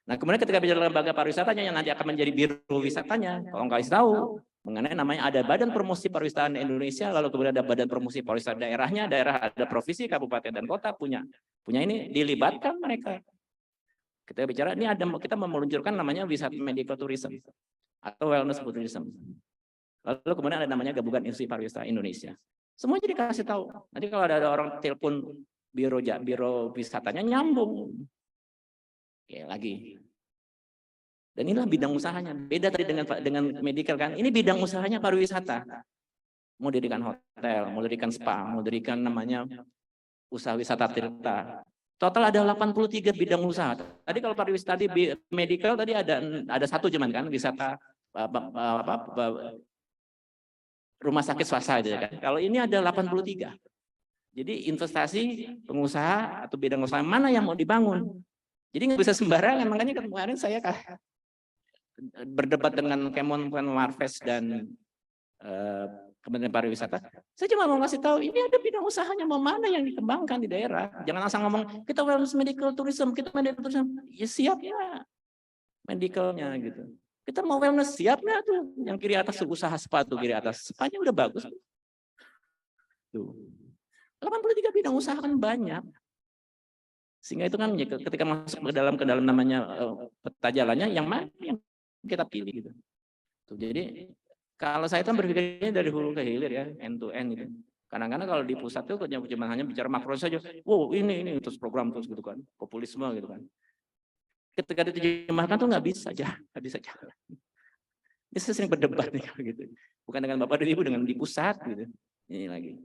Nah, kemudian ketika bicara lembaga pariwisatanya yang nanti akan menjadi biro wisatanya, kalau nggak tahu mengenai namanya ada Badan Promosi Pariwisata Indonesia, lalu kemudian ada Badan Promosi Pariwisata daerahnya, daerah ada provinsi, kabupaten dan kota punya ini dilibatkan mereka. Kita bicara ini ada kita mau meluncurkan namanya wisata medical tourism atau wellness tourism. Lalu kemudian ada namanya gabungan industri pariwisata Indonesia. Semua jadi kasih tahu. Nanti kalau ada orang telepon biro wisatanya nyambung. Oke, lagi. Dan inilah bidang usahanya. Beda tadi dengan medical kan. Ini bidang usahanya pariwisata. Mau dirikan hotel, mau dirikan spa, mau dirikan namanya usaha wisata tirta. Total ada 83 bidang usaha. Tadi kalau pariwisata tadi medical tadi ada satu cuman kan wisata rumah sakit swasta aja kan. Kalau ini ada 83. Jadi investasi pengusaha atau bidang usaha mana yang mau dibangun. Jadi nggak bisa sembarangan. Makanya kemarin saya berdebat dengan Kementerian Marves dan Kementerian Pariwisata. Saya cuma mau ngasih tahu ini ada bidang usahanya mau mana yang dikembangkan di daerah. Jangan asal ngomong kita wellness medical tourism, kita medical tourism. Ya siap ya medicalnya gitu. Kita mau wellness siapnya tuh yang kiri atas usaha spa tuh kiri atas. Spa-nya udah bagus. Tuh. 83 bidang usaha kan banyak. Sehingga itu kan ketika masuk ke dalam namanya peta jalannya yang mana yang kita pilih gitu. Tuh, jadi kalau saya kan berpikirnya dari hulu ke hilir ya, end to end gitu. Kadang-kadang kalau di pusat tuh cuma hanya bicara makro saja. Wow, ini terus program terus gitu kan. Populisme gitu kan. Ketika diterjemahkan tuh nggak bisa jalan. Ini saya sering berdebat nih gitu. Bukan dengan Bapak dan Ibu, dengan di pusat gitu. Ini lagi.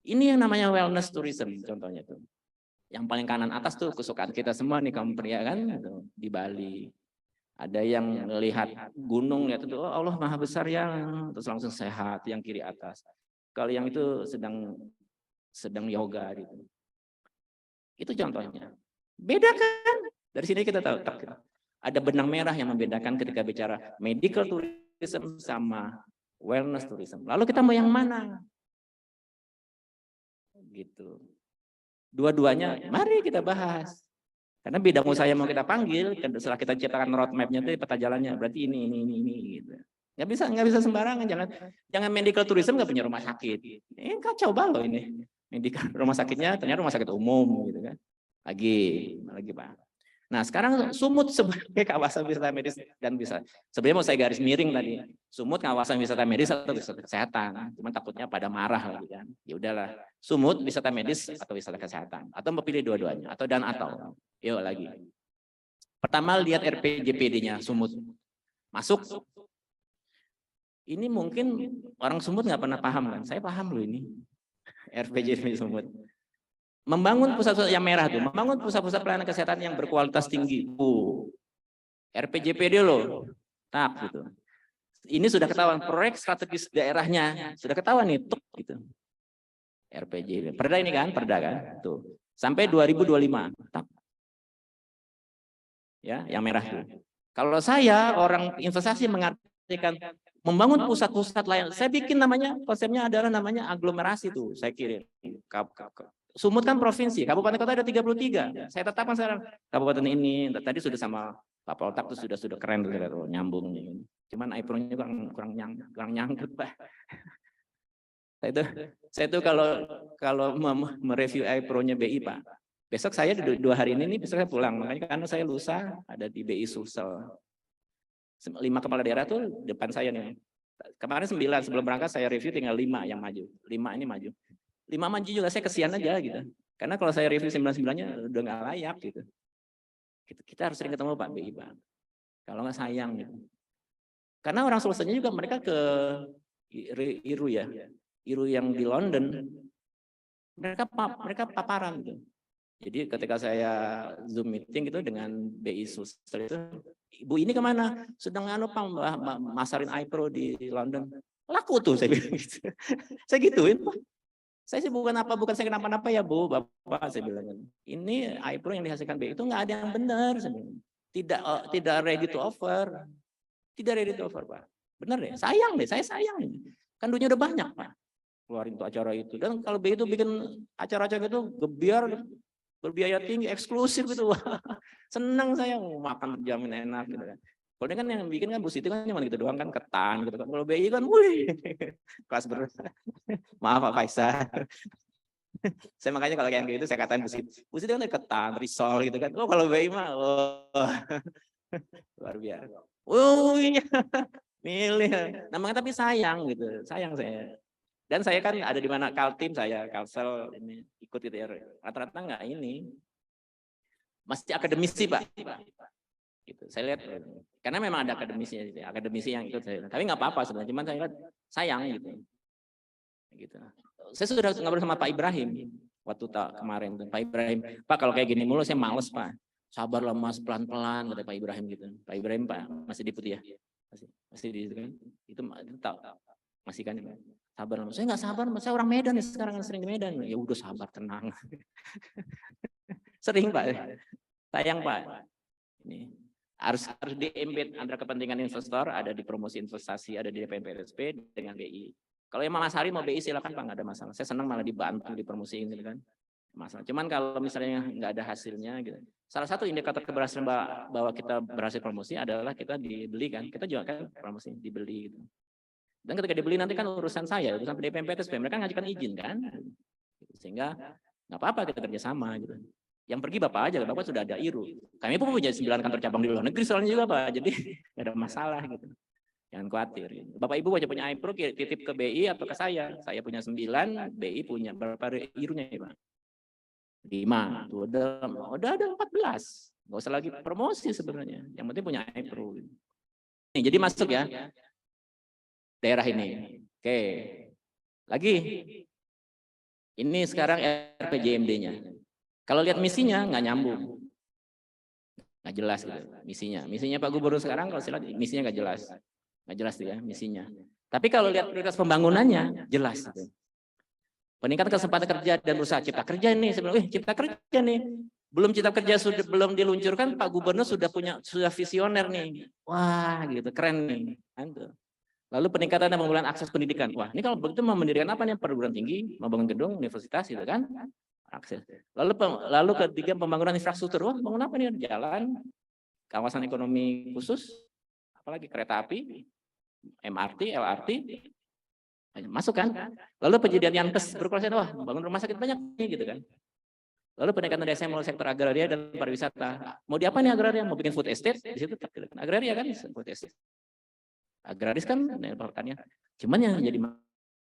Ini yang namanya wellness tourism contohnya tuh. Yang paling kanan atas tuh kesukaan kita semua nih kaum pria kan gitu, di Bali. Ada yang melihat gunung ya tuh, oh Allah Maha Besar ya, terus langsung sehat yang kiri atas. Kalau yang itu sedang yoga gitu. Itu contohnya. Beda kan? Dari sini kita tahu ada benang merah yang membedakan ketika bicara medical tourism sama wellness tourism. Lalu kita mau yang mana? Gitu. Dua-duanya mari kita bahas. Karena bidang usaha yang mau kita panggil, setelah kita ciptakan roadmap-nya itu peta jalannya, berarti ini gitu. Nggak bisa sembarangan, jangan medical tourism nggak punya rumah sakit. Ini kacau balau ini. Medical rumah sakitnya ternyata rumah sakit umum gitu kan. Lagi Pak. Nah sekarang Sumut sebagai kawasan wisata medis dan bisa. Sebenarnya mau saya garis miring tadi. Sumut kawasan wisata medis atau wisata kesehatan. Cuman takutnya pada marah lagi kan. Ya udahlah. Sumut wisata medis atau wisata kesehatan. Atau mau pilih dua-duanya. Atau. Yuk lagi. Pertama lihat RPJPD-nya Sumut. Masuk. Ini mungkin orang Sumut nggak pernah paham kan. Saya paham loh ini. RPJPD Sumut. Membangun pusat-pusat yang merah tuh, membangun pusat-pusat pelayanan kesehatan yang berkualitas tinggi. RPJPD loh. Tak gitu. Ini sudah ketahuan proyek strategis daerahnya, sudah ketahuan nih tuh gitu. RPJPD. Perda ini kan, tuh. Sampai 2025. Tak. Ya, yang merah tuh. Kalau saya orang investasi mengartikan membangun pusat-pusat lain, saya bikin konsepnya adalah namanya aglomerasi tuh, saya kirim. Sumut kan provinsi, kabupaten kota ada 33. Saya tetapkan sekarang kabupaten ini tadi sudah sama Pak Poltak tuh sudah keren tuh nyambung. Cuman iPro-nya kurang nyangkut, Pak. Saya itu kalau mereview iPro-nya BI, Pak. Besok saya 2 hari ini besok saya pulang. Makanya karena saya lusa ada di BI Sulsel. 5 kepala daerah tuh depan saya nih. Kemarin 9 sebelum berangkat saya review tinggal 5 yang maju. 5 ini maju. 5 maju juga saya kesian aja gitu. Karena kalau saya review 99-nya udah nggak layak gitu. Kita harus sering ketemu Pak BI, Pak. Kalau nggak sayang gitu. Karena orang Sulselnya juga mereka ke Iru ya. Iru yang di London. Mereka paparan gitu. Jadi ketika saya Zoom meeting gitu dengan BI Sulsel itu, Ibu ini kemana? Sedang masarin iPro di London. Laku tuh saya bilang gitu. Saya gituin, Pak. Saya sih bukan saya kenapa-napa ya Bu, Bapak, saya bilang. Ini iPro yang dihasilkan BI itu nggak ada yang benar sebenarnya. Tidak ready to offer. Tidak ready to offer, Pak. Benar deh, sayang deh, saya sayang. Kan duitnya udah banyak, Pak. Keluarin untuk acara itu. Dan kalau BI itu bikin acara-acara itu gebiar, berbiaya tinggi, eksklusif gitu. Wah, senang saya makan berjamin enak gitu kan. Kalau ini kan yang bikin kan Bu Siti kan cuma gitu doang kan, ketan gitu kan. Kalau BI kan wih, kelas ber. Maaf Pak Faisal. Saya makanya kalau yang gitu saya katain Bu Siti kan ketan, risol gitu kan. Oh kalau BI mah oh. Luar biasa. Oh iya, milih. Namanya tapi sayang gitu, sayang saya. Dan saya kan ada di mana Kaltim saya, Kalsel ini ikut gitu ya. Rata-rata enggak ini. Masih akademisi Pak. Gitu. Saya lihat karena memang ada akademisi yang ikut saya. Tapi nggak apa-apa sebenarnya, cuman saya lihat sayang gitu. Gitu. Saya sudah ngobrol sama Pak Ibrahim waktu kemarin tuh. Pak Ibrahim, Pak kalau kayak gini mulu saya males Pak. Sabarlah Mas, pelan-pelan kata Pak Ibrahim gitu. Pak Ibrahim Pak masih di Putih ya? Masih di kan? Itu tahu masih kan Pak. Sabar Mas. Saya nggak sabar, saya orang Medan ya sekarang sering di Medan. Ya udah sabar tenang. Sering Pak. Sayang Pak. Ini harus di-embed antara kepentingan investor, ada di promosi investasi, ada di DPMPSP dengan BI. Kalau yang Mas Hari mau BI silakan Pak, nggak ada masalah. Saya senang malah dibantu dipromosiin gitu kan. Masalah. Cuman kalau misalnya nggak ada hasilnya gitu. Salah satu indikator keberhasilan bahwa kita berhasil promosi adalah kita dibeli kan. Kita juga kan promosi dibeli gitu. Dan ketika dibeli nanti kan urusan saya, urusan DPMPSP, mereka ngajukan izin kan. Sehingga nggak apa-apa kita kerjasama gitu. Yang pergi Bapak aja, Bapak sudah ada IRU. Kami pun punya 9 kantor cabang di luar negeri soalnya juga Pak, jadi nggak ada masalah gitu. Jangan khawatir. Bapak Ibu wajib punya iPro, titip ke BI atau ke saya. Saya punya 9, BI punya berapa IRU-nya ya Pak? 5, tuh udah ada 14. Nggak usah lagi promosi sebenarnya. Yang penting punya iPro. Nih, jadi masuk ya daerah ini. Oke, lagi ini sekarang RPJMD-nya. Kalau lihat misinya nggak nyambung, nggak jelas gitu misinya. Misinya Pak Gubernur sekarang kalau silat misinya nggak jelas tuh ya misinya. Tapi kalau lihat prioritas pembangunannya jelas. Gitu. Peningkatan kesempatan kerja dan usaha cipta kerja nih sebenarnya, cipta kerja nih. Belum cipta kerja belum diluncurkan Pak Gubernur sudah visioner nih. Wah gitu keren nih. Lalu peningkatan dan pembangunan akses pendidikan. Wah ini kalau begitu mau mendirikan apa nih perguruan tinggi, mau bangun gedung universitas gitu kan? Akses. Lalu ketiga pembangunan infrastruktur. Wah, bangun apa nih? Jalan, kawasan ekonomi khusus, apalagi kereta api, MRT, LRT, masuk kan? Lalu penyediaan yankes berkualitas, wah, bangun rumah sakit banyak nih gitu kan. Lalu peningkatan desa melalui sektor agraria dan pariwisata. Mau di apa nih agraria? Mau bikin food estate? Di situ tetap agraria kan, food estate. Agraris kan pertanian. Cuman yang jadi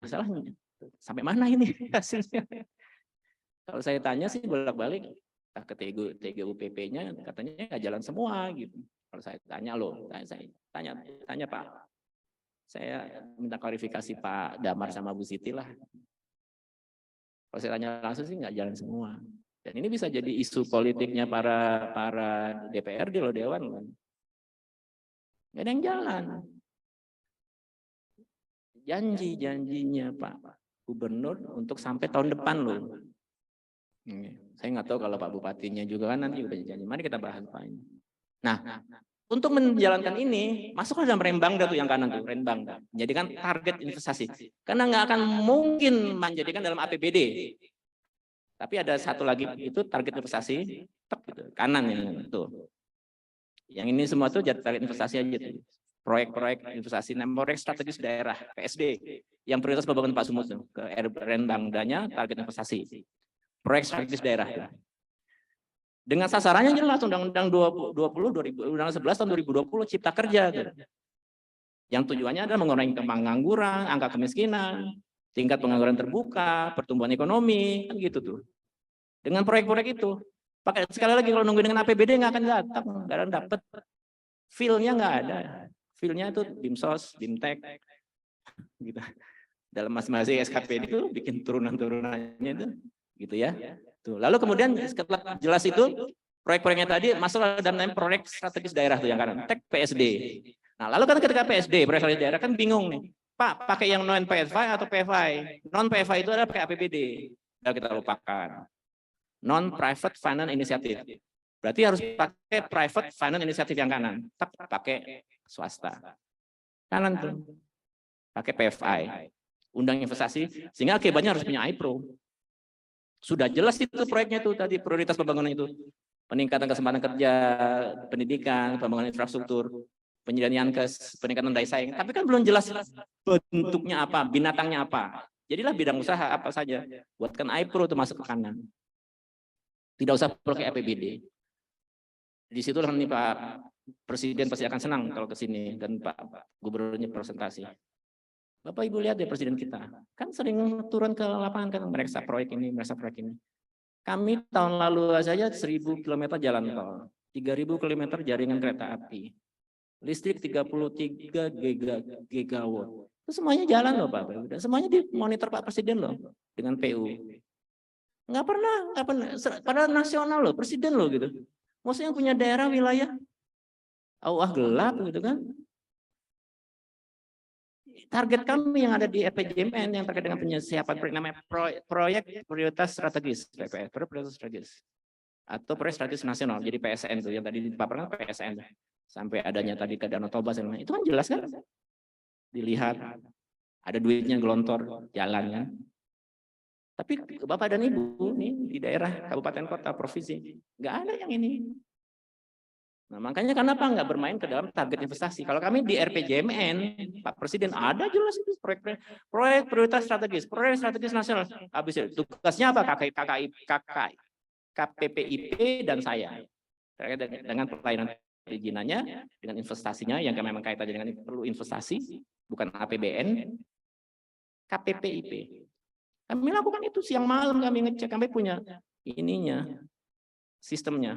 masalahnya sampai mana ini hasilnya? Kalau saya tanya sih bolak-balik ke TGUPP-nya katanya nggak jalan semua gitu. Kalau saya tanya saya tanya Pak. Saya minta klarifikasi Pak Damar sama Bu Siti lah. Kalau saya tanya langsung sih nggak jalan semua. Dan ini bisa jadi isu politiknya para DPRD loh, Dewan loh. Nggak ada yang jalan. Janjinya Pak Gubernur untuk sampai tahun depan loh. Saya nggak tahu kalau Pak Bupatinya juga kan nanti udah janji. Mari kita bahas Pak ini. Nah, untuk menjalankan ini, masuklah dalam Rembangda tuh yang kanan tuh, Rembangda. Menjadikan target investasi. Karena nggak akan mungkin menjadikan dalam APBD. Tapi ada satu lagi itu target investasi, gitu, kanan yang itu. Yang ini semua tuh jadi target investasi aja tuh. Proyek-proyek investasi, proyek strategis daerah, PSD. Yang prioritas pembangunan Pak Sumut tuh, ke Rembangdanya target investasi. Proyek strategis daerah. Dengan sasarannya jelas Undang-Undang 11 tahun 2020 Cipta Kerja. Yang tujuannya adalah mengurangi pengangguran, angka kemiskinan, tingkat pengangguran terbuka, pertumbuhan ekonomi, kan gitu tuh. Dengan proyek-proyek itu, pakai sekali lagi kalau nunggu dengan APBD nggak akan datang, nggak akan dapat. Feel-nya nggak ada. Feel-nya itu Bimsos, Bimtek, gitu. Dalam masing-masing SKPD itu bikin turunan-turunannya itu. Gitu ya. Tuh. Lalu kemudian setelah jelas itu proyek-proyeknya tadi masuk dalam proyek strategis daerah tuh yang kanan, TEK PSD. Nah, lalu kan ketika PSD proyek strategis daerah kan bingung nih. Pak, pakai yang non PFI atau PFI? Non PFI itu adalah pakai APBD. Sudah kita lupakan. Non Private Finance Initiative. Berarti harus pakai Private Finance Initiative yang kanan. Tetap pakai swasta. Kanan tuh. Pakai PFI. Undang investasi. Sehingga akibatnya harus punya iPro. Sudah jelas itu proyeknya itu tadi prioritas pembangunan itu. Peningkatan kesempatan kerja, pendidikan, pembangunan infrastruktur, penyediaan yankes, peningkatan daya saing. Tapi kan belum jelas bentuknya apa, binatangnya apa. Jadilah bidang usaha apa saja. Buatkan iPro itu masuk ke kanan. Tidak usah pakai APBD. Di situ nanti Pak Presiden pasti akan senang kalau ke sini dan Pak Gubernurnya presentasi. Bapak Ibu lihat deh Presiden kita. Kan sering turun ke lapangan kan mereka proyek ini, mereka proyek ini. Kami tahun lalu saja 1.000 km jalan tol, 3.000 km jaringan kereta api. Listrik 33 gigawatt. Itu semuanya jalan loh Pak. Semuanya dimonitor Pak Presiden loh dengan PU. Nggak pernah. Padahal nasional loh, Presiden loh gitu. Maksudnya yang punya daerah wilayah, gelap gitu kan. Target kami yang ada di RPJMN yang terkait dengan penyelesaian namanya proyek prioritas strategis, PPS, prioritas strategis. Atau proyek strategis nasional, jadi PSN itu yang tadi dipaparkan PSN. Sampai adanya tadi ke Danau Toba, itu kan jelas kan? Dilihat, ada duitnya gelontor, jalan kan? Tapi Bapak dan Ibu nih di daerah kabupaten kota provinsi nggak ada yang ini. Nah makanya kenapa nggak bermain ke dalam target investasi? Kalau kami di RPJMN Pak Presiden ada jelas itu proyek prioritas strategis nasional. Habis itu tugasnya apa? KPPIP dan saya terkait dengan pelayanan perizinannya, dengan investasinya yang memang kaitannya dengan perlu investasi, bukan APBN, KPPIP. Kami lakukan itu siang malam kami ngecek, kami punya ininya, sistemnya.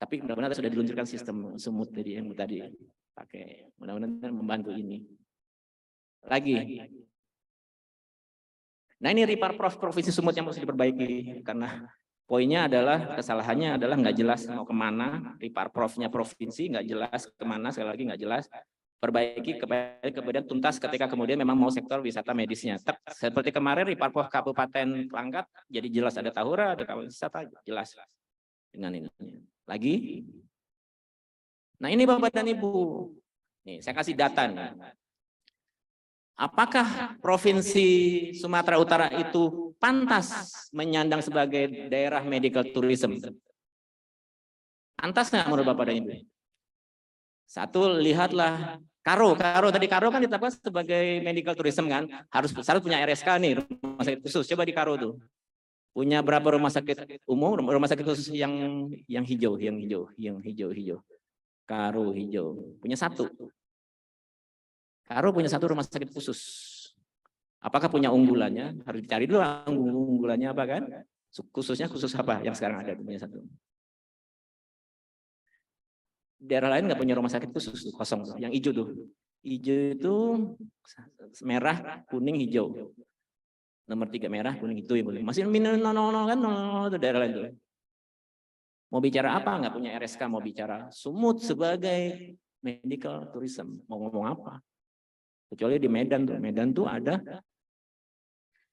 Tapi mudah-mudahan sudah diluncurkan sistem semut tadi yang tadi pakai, mudah-mudahan membantu ini. Lagi. Nah ini Riparprov Provinsi Sumut yang harus diperbaiki karena poinnya adalah kesalahannya adalah nggak jelas mau kemana, Riparprovnya provinsi nggak jelas kemana, sekali lagi nggak jelas. Perbaiki kemudian tuntas ketika kemudian memang mau sektor wisata medisnya. Seperti kemarin Riparprov Kabupaten Langkat jadi jelas ada Tahura, ada kawasan wisata jelas dengan ini. Lagi. Nah ini Bapak dan Ibu, nih saya kasih data nih. Apakah Provinsi Sumatera Utara itu pantas menyandang sebagai daerah medical tourism? Pantas nggak menurut Bapak dan Ibu? Satu, lihatlah Karo kan ditetapkan sebagai medical tourism kan, harus punya RSK nih, rumah sakit khusus. Coba di Karo tuh. Punya berapa rumah sakit umum, rumah sakit khusus yang hijau. Karo hijau. Punya satu. Karo punya satu rumah sakit khusus. Apakah punya unggulannya? Harus dicari dulu unggulannya apa kan? Khusus apa yang sekarang ada punya satu. Daerah lain nggak punya rumah sakit khusus, kosong. Yang hijau tuh. Hijau itu merah, kuning, hijau. Nomor 3 merah, kuning, hijau. Masih minus 00 kan, 00 itu daerah lain tuh. Mau bicara apa? Nggak punya RSK, mau bicara Sumut sebagai medical tourism. Mau ngomong apa? Kecuali di Medan tuh ada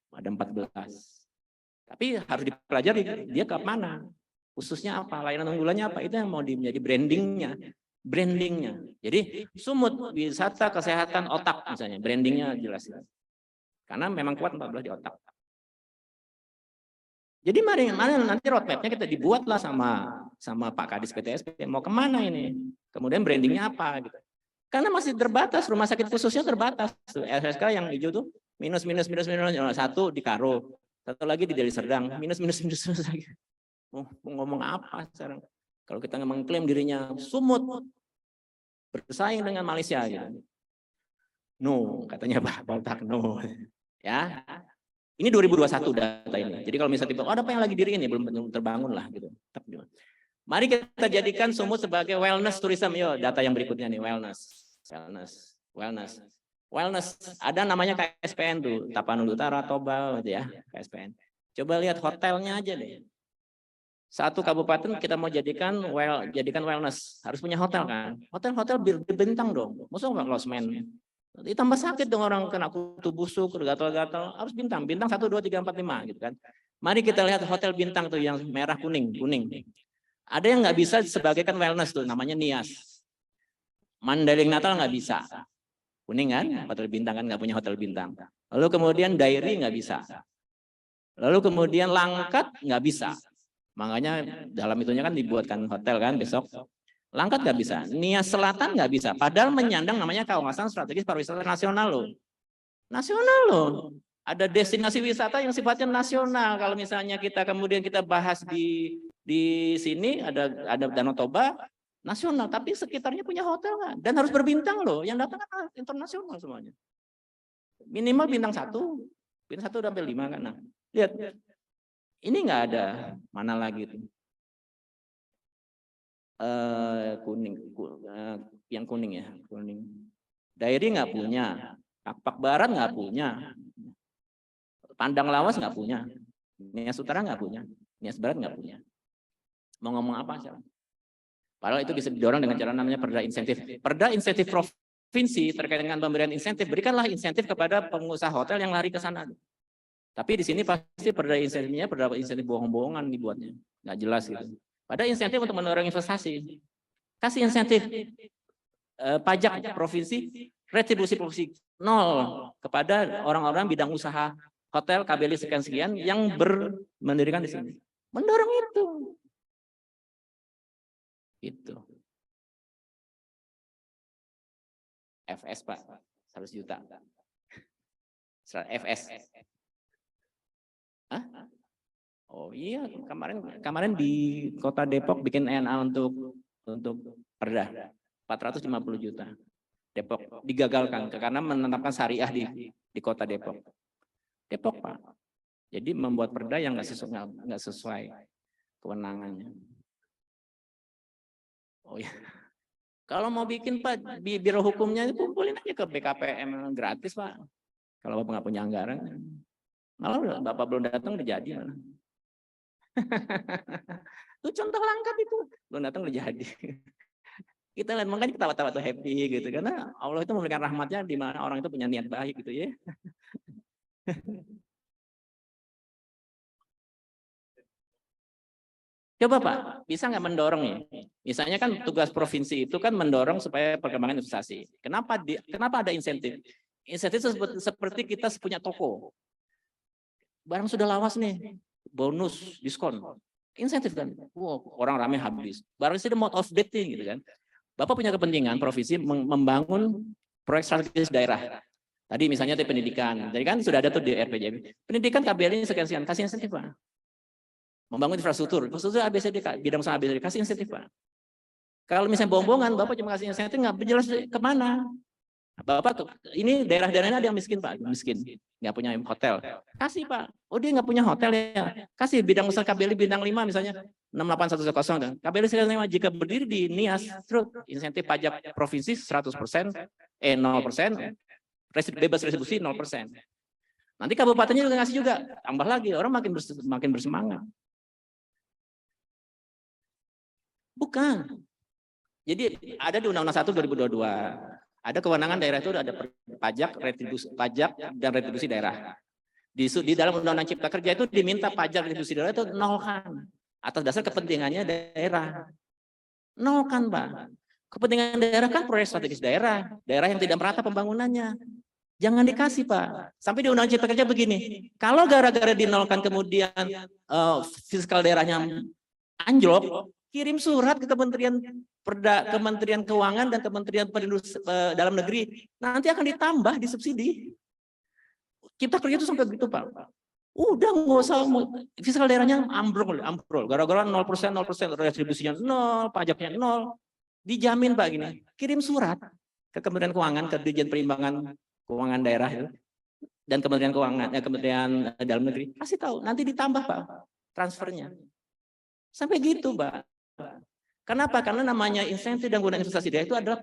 14. Tapi harus dipelajari dia ke mana. Khususnya apa, layanan unggulannya apa, itu yang mau menjadi brandingnya. Jadi Sumut wisata kesehatan otak misalnya, brandingnya jelas. Karena memang kuat 14 di otak. Jadi mari nanti roadmapnya kita dibuatlah sama Pak Kadis PTSP, mau kemana ini, kemudian brandingnya apa gitu. Karena masih terbatas, rumah sakit khususnya terbatas. RSK yang hijau tuh minus, satu di Karo, satu lagi di Deli Serdang, minus lagi. Mau ngomong apa sekarang? Kalau kita mengklaim dirinya Sumut bersaing dengan Malaysia gitu. No, katanya Pak Baltak, no. Ya. Ini 2021 data ini. Jadi kalau misalnya tiba, ada apa yang lagi diri ini belum terbangun lah gitu. Mari kita jadikan Sumut sebagai wellness tourism. Yo, data yang berikutnya nih, wellness. Ada namanya KSPN tuh, Tapanuli Utara, Toba gitu ya, KSPN. Coba lihat hotelnya aja deh. Satu kabupaten kita mau jadikan wellness, harus punya hotel kan. Hotel berbintang dong. Maksudnya nggak losmen. Ditambah sakit dong orang kena kutu busuk, gatal-gatal, harus bintang 1, 2, 3, 4, 5 gitu kan. Mari kita lihat hotel bintang tuh yang merah kuning. Ada yang nggak bisa sebagaikan wellness tuh, namanya Nias. Mandailing Natal nggak bisa. Kuning kan, hotel bintang kan nggak punya hotel bintang. Lalu kemudian Diary nggak bisa. Lalu kemudian Langkat nggak bisa. Makanya dalam itunya kan dibuatkan hotel kan besok. Langkat nggak bisa, Nias Selatan nggak bisa. Padahal menyandang namanya kawasan strategis pariwisata nasional loh. Nasional loh. Ada destinasi wisata yang sifatnya nasional. Kalau misalnya kita kemudian kita bahas di sini ada Danau Toba nasional, tapi sekitarnya punya hotel nggak? Dan harus berbintang loh. Yang datang kan internasional semuanya. Minimal bintang 1 sampai 5 kan. Nah, lihat, ini nggak ada. Mana lagi tuh? Yang kuning ya, kuning. Diary nggak punya, Pak Barat nggak punya, Pandang Lawas nggak punya, Nias Utara nggak punya, Nias Barat nggak punya. Mau ngomong apa sih? Padahal itu bisa didorong dengan cara namanya perda insentif. Perda insentif provinsi terkait dengan pemberian insentif, berikanlah insentif kepada pengusaha hotel yang lari ke sana. Tapi di sini pasti perda insentifnya perda insentif bohong-bohongan dibuatnya, nggak jelas gitu. Pada insentif untuk mendorong investasi. Kasih insentif pajak provinsi, retribusi provinsi 0 kepada orang-orang bidang usaha hotel KBLI sekian-sekian yang mendirikan di sini. Mendorong itu. Itu. FS Pak, 100 juta. FS. Hah? Oh iya, kemarin di Kota Depok bikin NA untuk perda 450 juta. Depok digagalkan karena menetapkan syariah di Kota Depok. Depok Pak. Jadi membuat perda yang nggak sesuai kewenangannya. Oh iya. Kalau mau bikin Pak di biro hukumnya kumpulin aja ke BKPM gratis Pak. Kalau Bapak nggak punya anggaran. Malah Bapak belum datang udah jadi. Itu contoh Langkat itu. Belum datang udah jadi. Kita lihat, makanya ketawa-tawa tuh happy gitu. Karena Allah itu memberikan rahmatnya di mana orang itu punya niat baik gitu ya. Coba Pak, bisa nggak mendorong ya? Misalnya kan tugas provinsi itu kan mendorong supaya perkembangan investasi. Kenapa ada insentif? Insentif seperti kita punya toko. Barang sudah lawas nih, bonus, diskon. Insentif kan, wow, orang ramai habis. Barang sudah mau off date gitu kan. Bapak punya kepentingan provinsi membangun proyek strategis daerah. Tadi misalnya di pendidikan, jadi kan sudah ada tuh di RPJMD. Pendidikan KBLI sekian-sekian, kasih insentif Pak. Membangun infrastruktur ABCD, bidang usaha ABCD, kasih insentif Pak. Kalau misalnya bohong-bohongan, Bapak cuma kasih insentif, nggak jelas kemana. Bapak ini daerah-daerahnya ada yang miskin Pak, miskin, nggak punya hotel. Kasih Pak. Oh dia nggak punya hotel ya. Kasih bidang usaha KBLI bintang 5 misalnya 68110 kan. KBLI sekian 5 jika berdiri di Nias, terus insentif pajak provinsi 100%, 0%, bebas retribusi 0%. Nanti kabupatennya juga ngasih juga, tambah lagi orang makin bersemangat. Bukan. Jadi ada di Undang-Undang 1 2022. Ada kewenangan daerah itu ada pajak dan retribusi daerah. Di dalam Undang-Undang Cipta Kerja itu diminta pajak retribusi daerah itu nolkan atas dasar kepentingannya daerah. Nolkan Pak. Kepentingan daerah kan proyek strategis daerah yang tidak merata pembangunannya. Jangan dikasih Pak. Sampai di Undang-Undang Cipta Kerja begini. Kalau gara-gara dinolkan kemudian fiskal daerahnya anjlok, kirim surat ke Kementerian Keuangan dan Kementerian Dalam Negeri, nanti akan ditambah di subsidi. Cipta Kerja itu sampai begitu Pak. Udah nggak usah, fiskal daerahnya ambrol, gara-gara 0%, retribusinya 0, pajaknya 0, dijamin Pak gini, kirim surat ke Kementerian Keuangan, ke Dirjen Perimbangan Keuangan Daerah dan Kementerian Dalam Negeri, kasih tahu, nanti ditambah Pak transfernya. Sampai gitu Pak. Kenapa? Karena namanya insentif dan gunaan investasi daerah itu adalah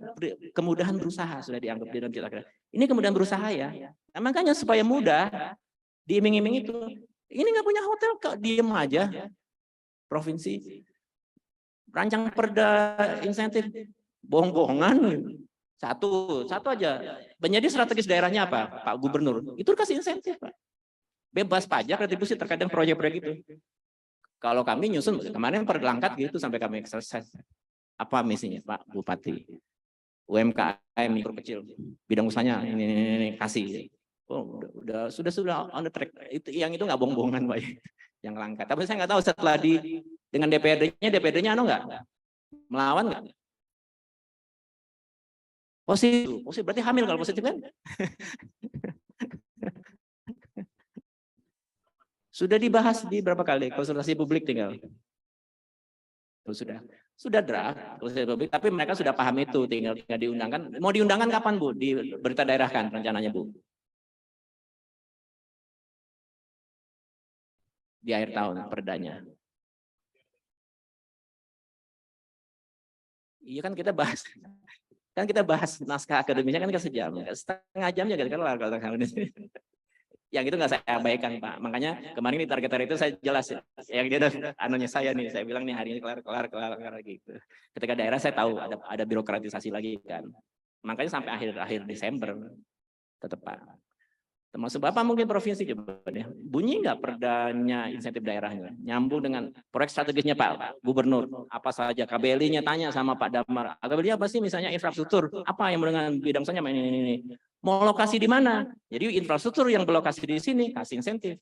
kemudahan berusaha, sudah dianggap di dalam Cipta Kerja. Ini kemudahan berusaha ya. Nah, makanya supaya mudah, diiming-iming itu. Ini nggak punya hotel, kok diem aja. Provinsi rancang perda insentif bohong-bohongan. Satu aja. Menjadi strategis daerahnya apa, Pak Gubernur? Itu kasih insentif, Pak. Bebas pajak, retribusi terkadang proyek-proyek itu. Kalau kami nyusun, kemarin perlangkat gitu sampai kami selesai. Apa misinya, Pak Bupati? UMKM mikro kecil, bidang usahanya ini kasih. Oh, sudah on the track. Itu yang itu nggak bohong-bohongan, Pak. Yang langkat. Tapi saya nggak tahu setelah dengan DPRD-nya nggak melawan nggak? Positif berarti hamil kalau positif kan? Sudah dibahas di berapa kali konsultasi publik tinggal. Sudah draft konsultasi publik, tapi mereka sudah paham itu, tinggal diundangkan. Mau diundangkan kapan, Bu? Di berita daerah kan rencananya, Bu? Di akhir tahun perdanya. Iya kan kita bahas naskah akademiknya kan sejam, setengah jam ya kelar kalau yang itu nggak saya abaikan, Pak. Makanya kemarin di target itu saya jelas yang dia anunya saya nih, saya bilang nih hari ini kelar gitu. Ketika daerah saya tahu ada birokratisasi lagi kan, makanya sampai akhir Desember tetap, Pak. Termasuk Bapak mungkin provinsi coba deh. Bunyi nggak perdanya insentif daerahnya? Nyambung dengan proyek strategisnya Pak Gubernur. Apa saja KBLI-nya tanya sama Pak Damar. KBLI apa sih misalnya infrastruktur? Apa yang dengan bidang misalnya ini. Mau lokasi di mana? Jadi infrastruktur yang berlokasi di sini kasih insentif.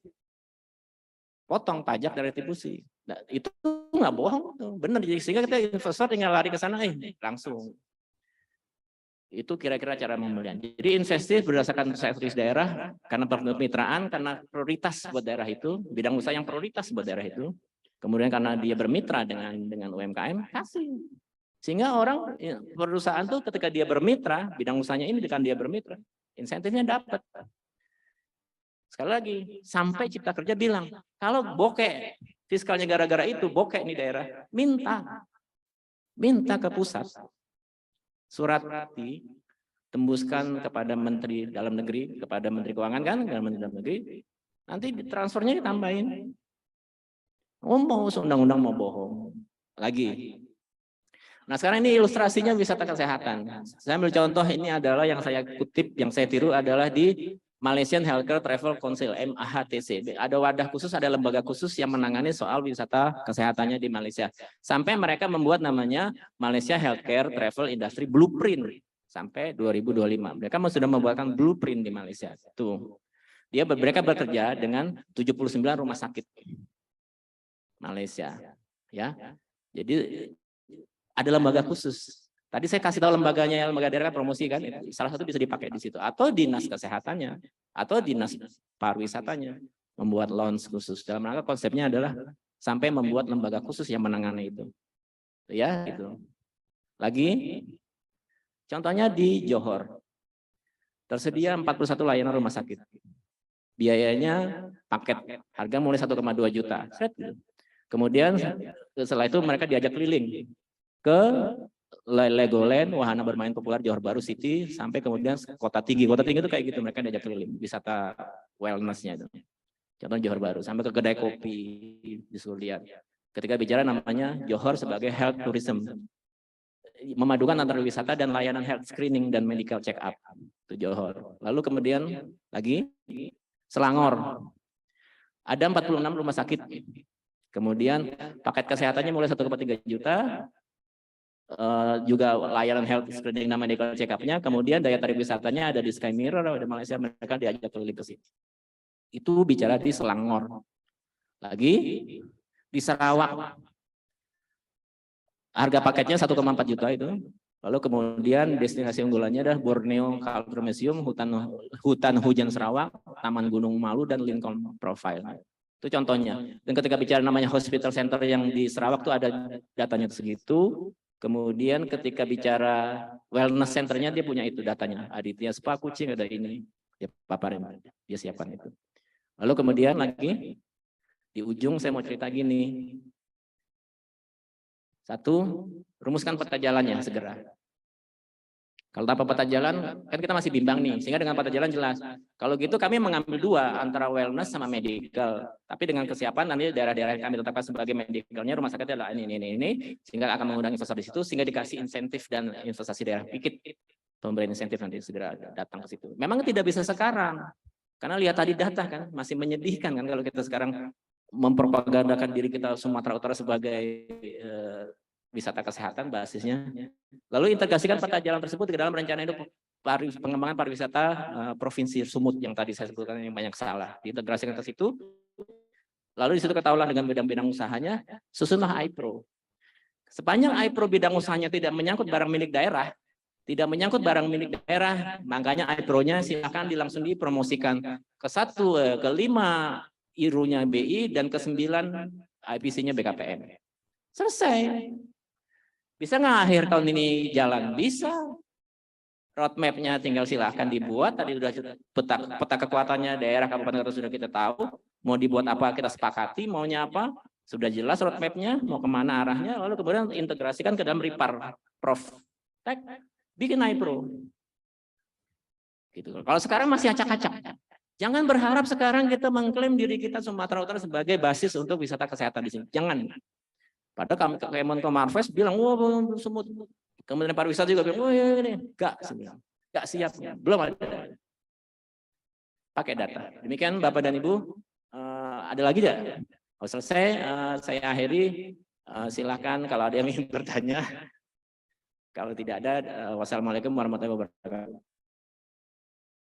Potong pajak dari retribusi. Nah, itu nggak bohong, benar. Sehingga kita investor tinggal lari ke sana, langsung. Itu kira-kira cara pembelian. Jadi insentif berdasarkan strategis daerah, karena kemitraan, karena prioritas buat daerah itu, bidang usaha yang prioritas buat daerah itu. Kemudian karena dia bermitra dengan UMKM, kasih. Sehingga orang perusahaan tuh ketika dia bermitra, bidang usahanya ini dengan dia bermitra, insentifnya dapat. Sekali lagi, sampai Cipta Kerja bilang, kalau bokeh fiskalnya gara-gara itu, bokeh nih daerah, minta ke pusat. Surat tembuskan kepada Menteri Dalam Negeri, kepada Menteri Keuangan kan, Menteri Dalam Negeri, nanti transfernya ditambahin. Mau undang-undang mau bohong lagi. Nah sekarang ini ilustrasinya wisata kesehatan. Saya ambil contoh ini adalah yang saya kutip, yang saya tiru adalah di Malaysian Healthcare Travel Council (MAHTC). Ada wadah khusus, ada lembaga khusus yang menangani soal wisata kesehatannya di Malaysia. Sampai mereka membuat namanya Malaysia Healthcare Travel Industry Blueprint sampai 2025. Mereka sudah membuatkan blueprint di Malaysia. Tuh. Mereka bekerja dengan 79 rumah sakit Malaysia. Ya. Jadi ada lembaga khusus. Tadi saya kasih tahu lembaganya, lembaga daerah promosi kan, salah satu bisa dipakai di situ. Atau dinas kesehatannya, atau dinas pariwisatanya, membuat launch khusus. Dalam rangka konsepnya adalah sampai membuat lembaga khusus yang menangani itu. Ya, itu. Lagi, contohnya di Johor, tersedia 41 layanan rumah sakit. Biayanya paket, harga mulai 1,2 juta. Kemudian setelah itu mereka diajak keliling ke Legoland, wahana bermain populer Johor Bahru City, sampai kemudian Kota Tinggi. Kota Tinggi itu kayak gitu, mereka diajak keliling, wisata wellness-nya itu. Contoh Johor Bahru, sampai ke kedai kopi, disuruh lihat. Ketika bicara namanya Johor sebagai health tourism. Memadukan antara wisata dan layanan health screening dan medical check up. Itu Johor. Lalu kemudian lagi Selangor. Ada 46 rumah sakit. Kemudian paket kesehatannya mulai 1,3 juta. Juga layanan health screening dan medical check up-nya, kemudian daya tarik wisatanya ada di Sky Mirror, ada Malaysia, mereka diajak keliling ke sini. Itu bicara di Selangor. Lagi di Sarawak, harga paketnya 1,4 juta itu. Lalu kemudian destinasi unggulannya adalah Borneo Cultural Museum, hutan hujan Sarawak, Taman Gunung Malu, dan Lincoln Profile. Itu contohnya. Dan ketika bicara namanya hospital center yang di Sarawak tuh ada datanya segitu. Kemudian ketika bicara wellness centernya dia punya itu datanya. Aditya Spa Kucing ada ini. Dia paparin, dia siapkan itu. Lalu kemudian lagi di ujung saya mau cerita gini. Satu, rumuskan peta jalannya segera. Kalau tanpa peta jalan, kan kita masih bimbang nih. Sehingga dengan peta jalan jelas. Kalau gitu kami mengambil dua, antara wellness sama medical. Tapi dengan kesiapan nanti daerah-daerah yang kami tetapkan sebagai medicalnya, rumah sakitnya adalah ini. Sehingga akan mengundang investor di situ, sehingga dikasih insentif dan investasi daerah. pemberian insentif nanti segera datang ke situ. Memang tidak bisa sekarang, karena lihat tadi data kan, masih menyedihkan kan kalau kita sekarang mempropagandakan diri kita Sumatera Utara sebagai wisata kesehatan basisnya. Lalu integrasikan peta jalan tersebut ke dalam rencana induk pengembangan pariwisata Provinsi Sumut yang tadi saya sebutkan yang banyak salah. Diintegrasikan ke situ. Lalu di situ ketahuilah dengan bidang-bidang usahanya, susunlah iPro. Sepanjang iPro bidang usahanya tidak menyangkut barang milik daerah, makanya iPro-nya silakan langsung dipromosikan ke 1, ke 5 IRU-nya BI dan ke 9 IPC-nya BKPM. Selesai. Bisa nggak akhir tahun ini jalan? Bisa. Roadmap-nya tinggal silahkan dibuat. Tadi sudah peta kekuatannya daerah kabupaten kota sudah kita tahu. Mau dibuat apa kita sepakati, maunya apa sudah jelas roadmap-nya, mau kemana arahnya. Lalu kemudian integrasikan ke dalam RIPAR, Prof. Bikin iPro. Gitu. Kalau sekarang masih acak-acak. Jangan berharap sekarang kita mengklaim diri kita Sumatera Utara sebagai basis untuk wisata kesehatan di sini. Jangan. Padahal Kemenko Marves bilang, wah Sumut. Kemudian pariwisata juga bilang, oh ya ini. Enggak siap. Belum ada. Pakai data. Demikian Bapak dan Ibu. Ada lagi tidak? Oh, selesai. Saya akhiri. Silakan kalau ada yang ingin bertanya. Kalau tidak ada, wassalamualaikum warahmatullahi wabarakatuh.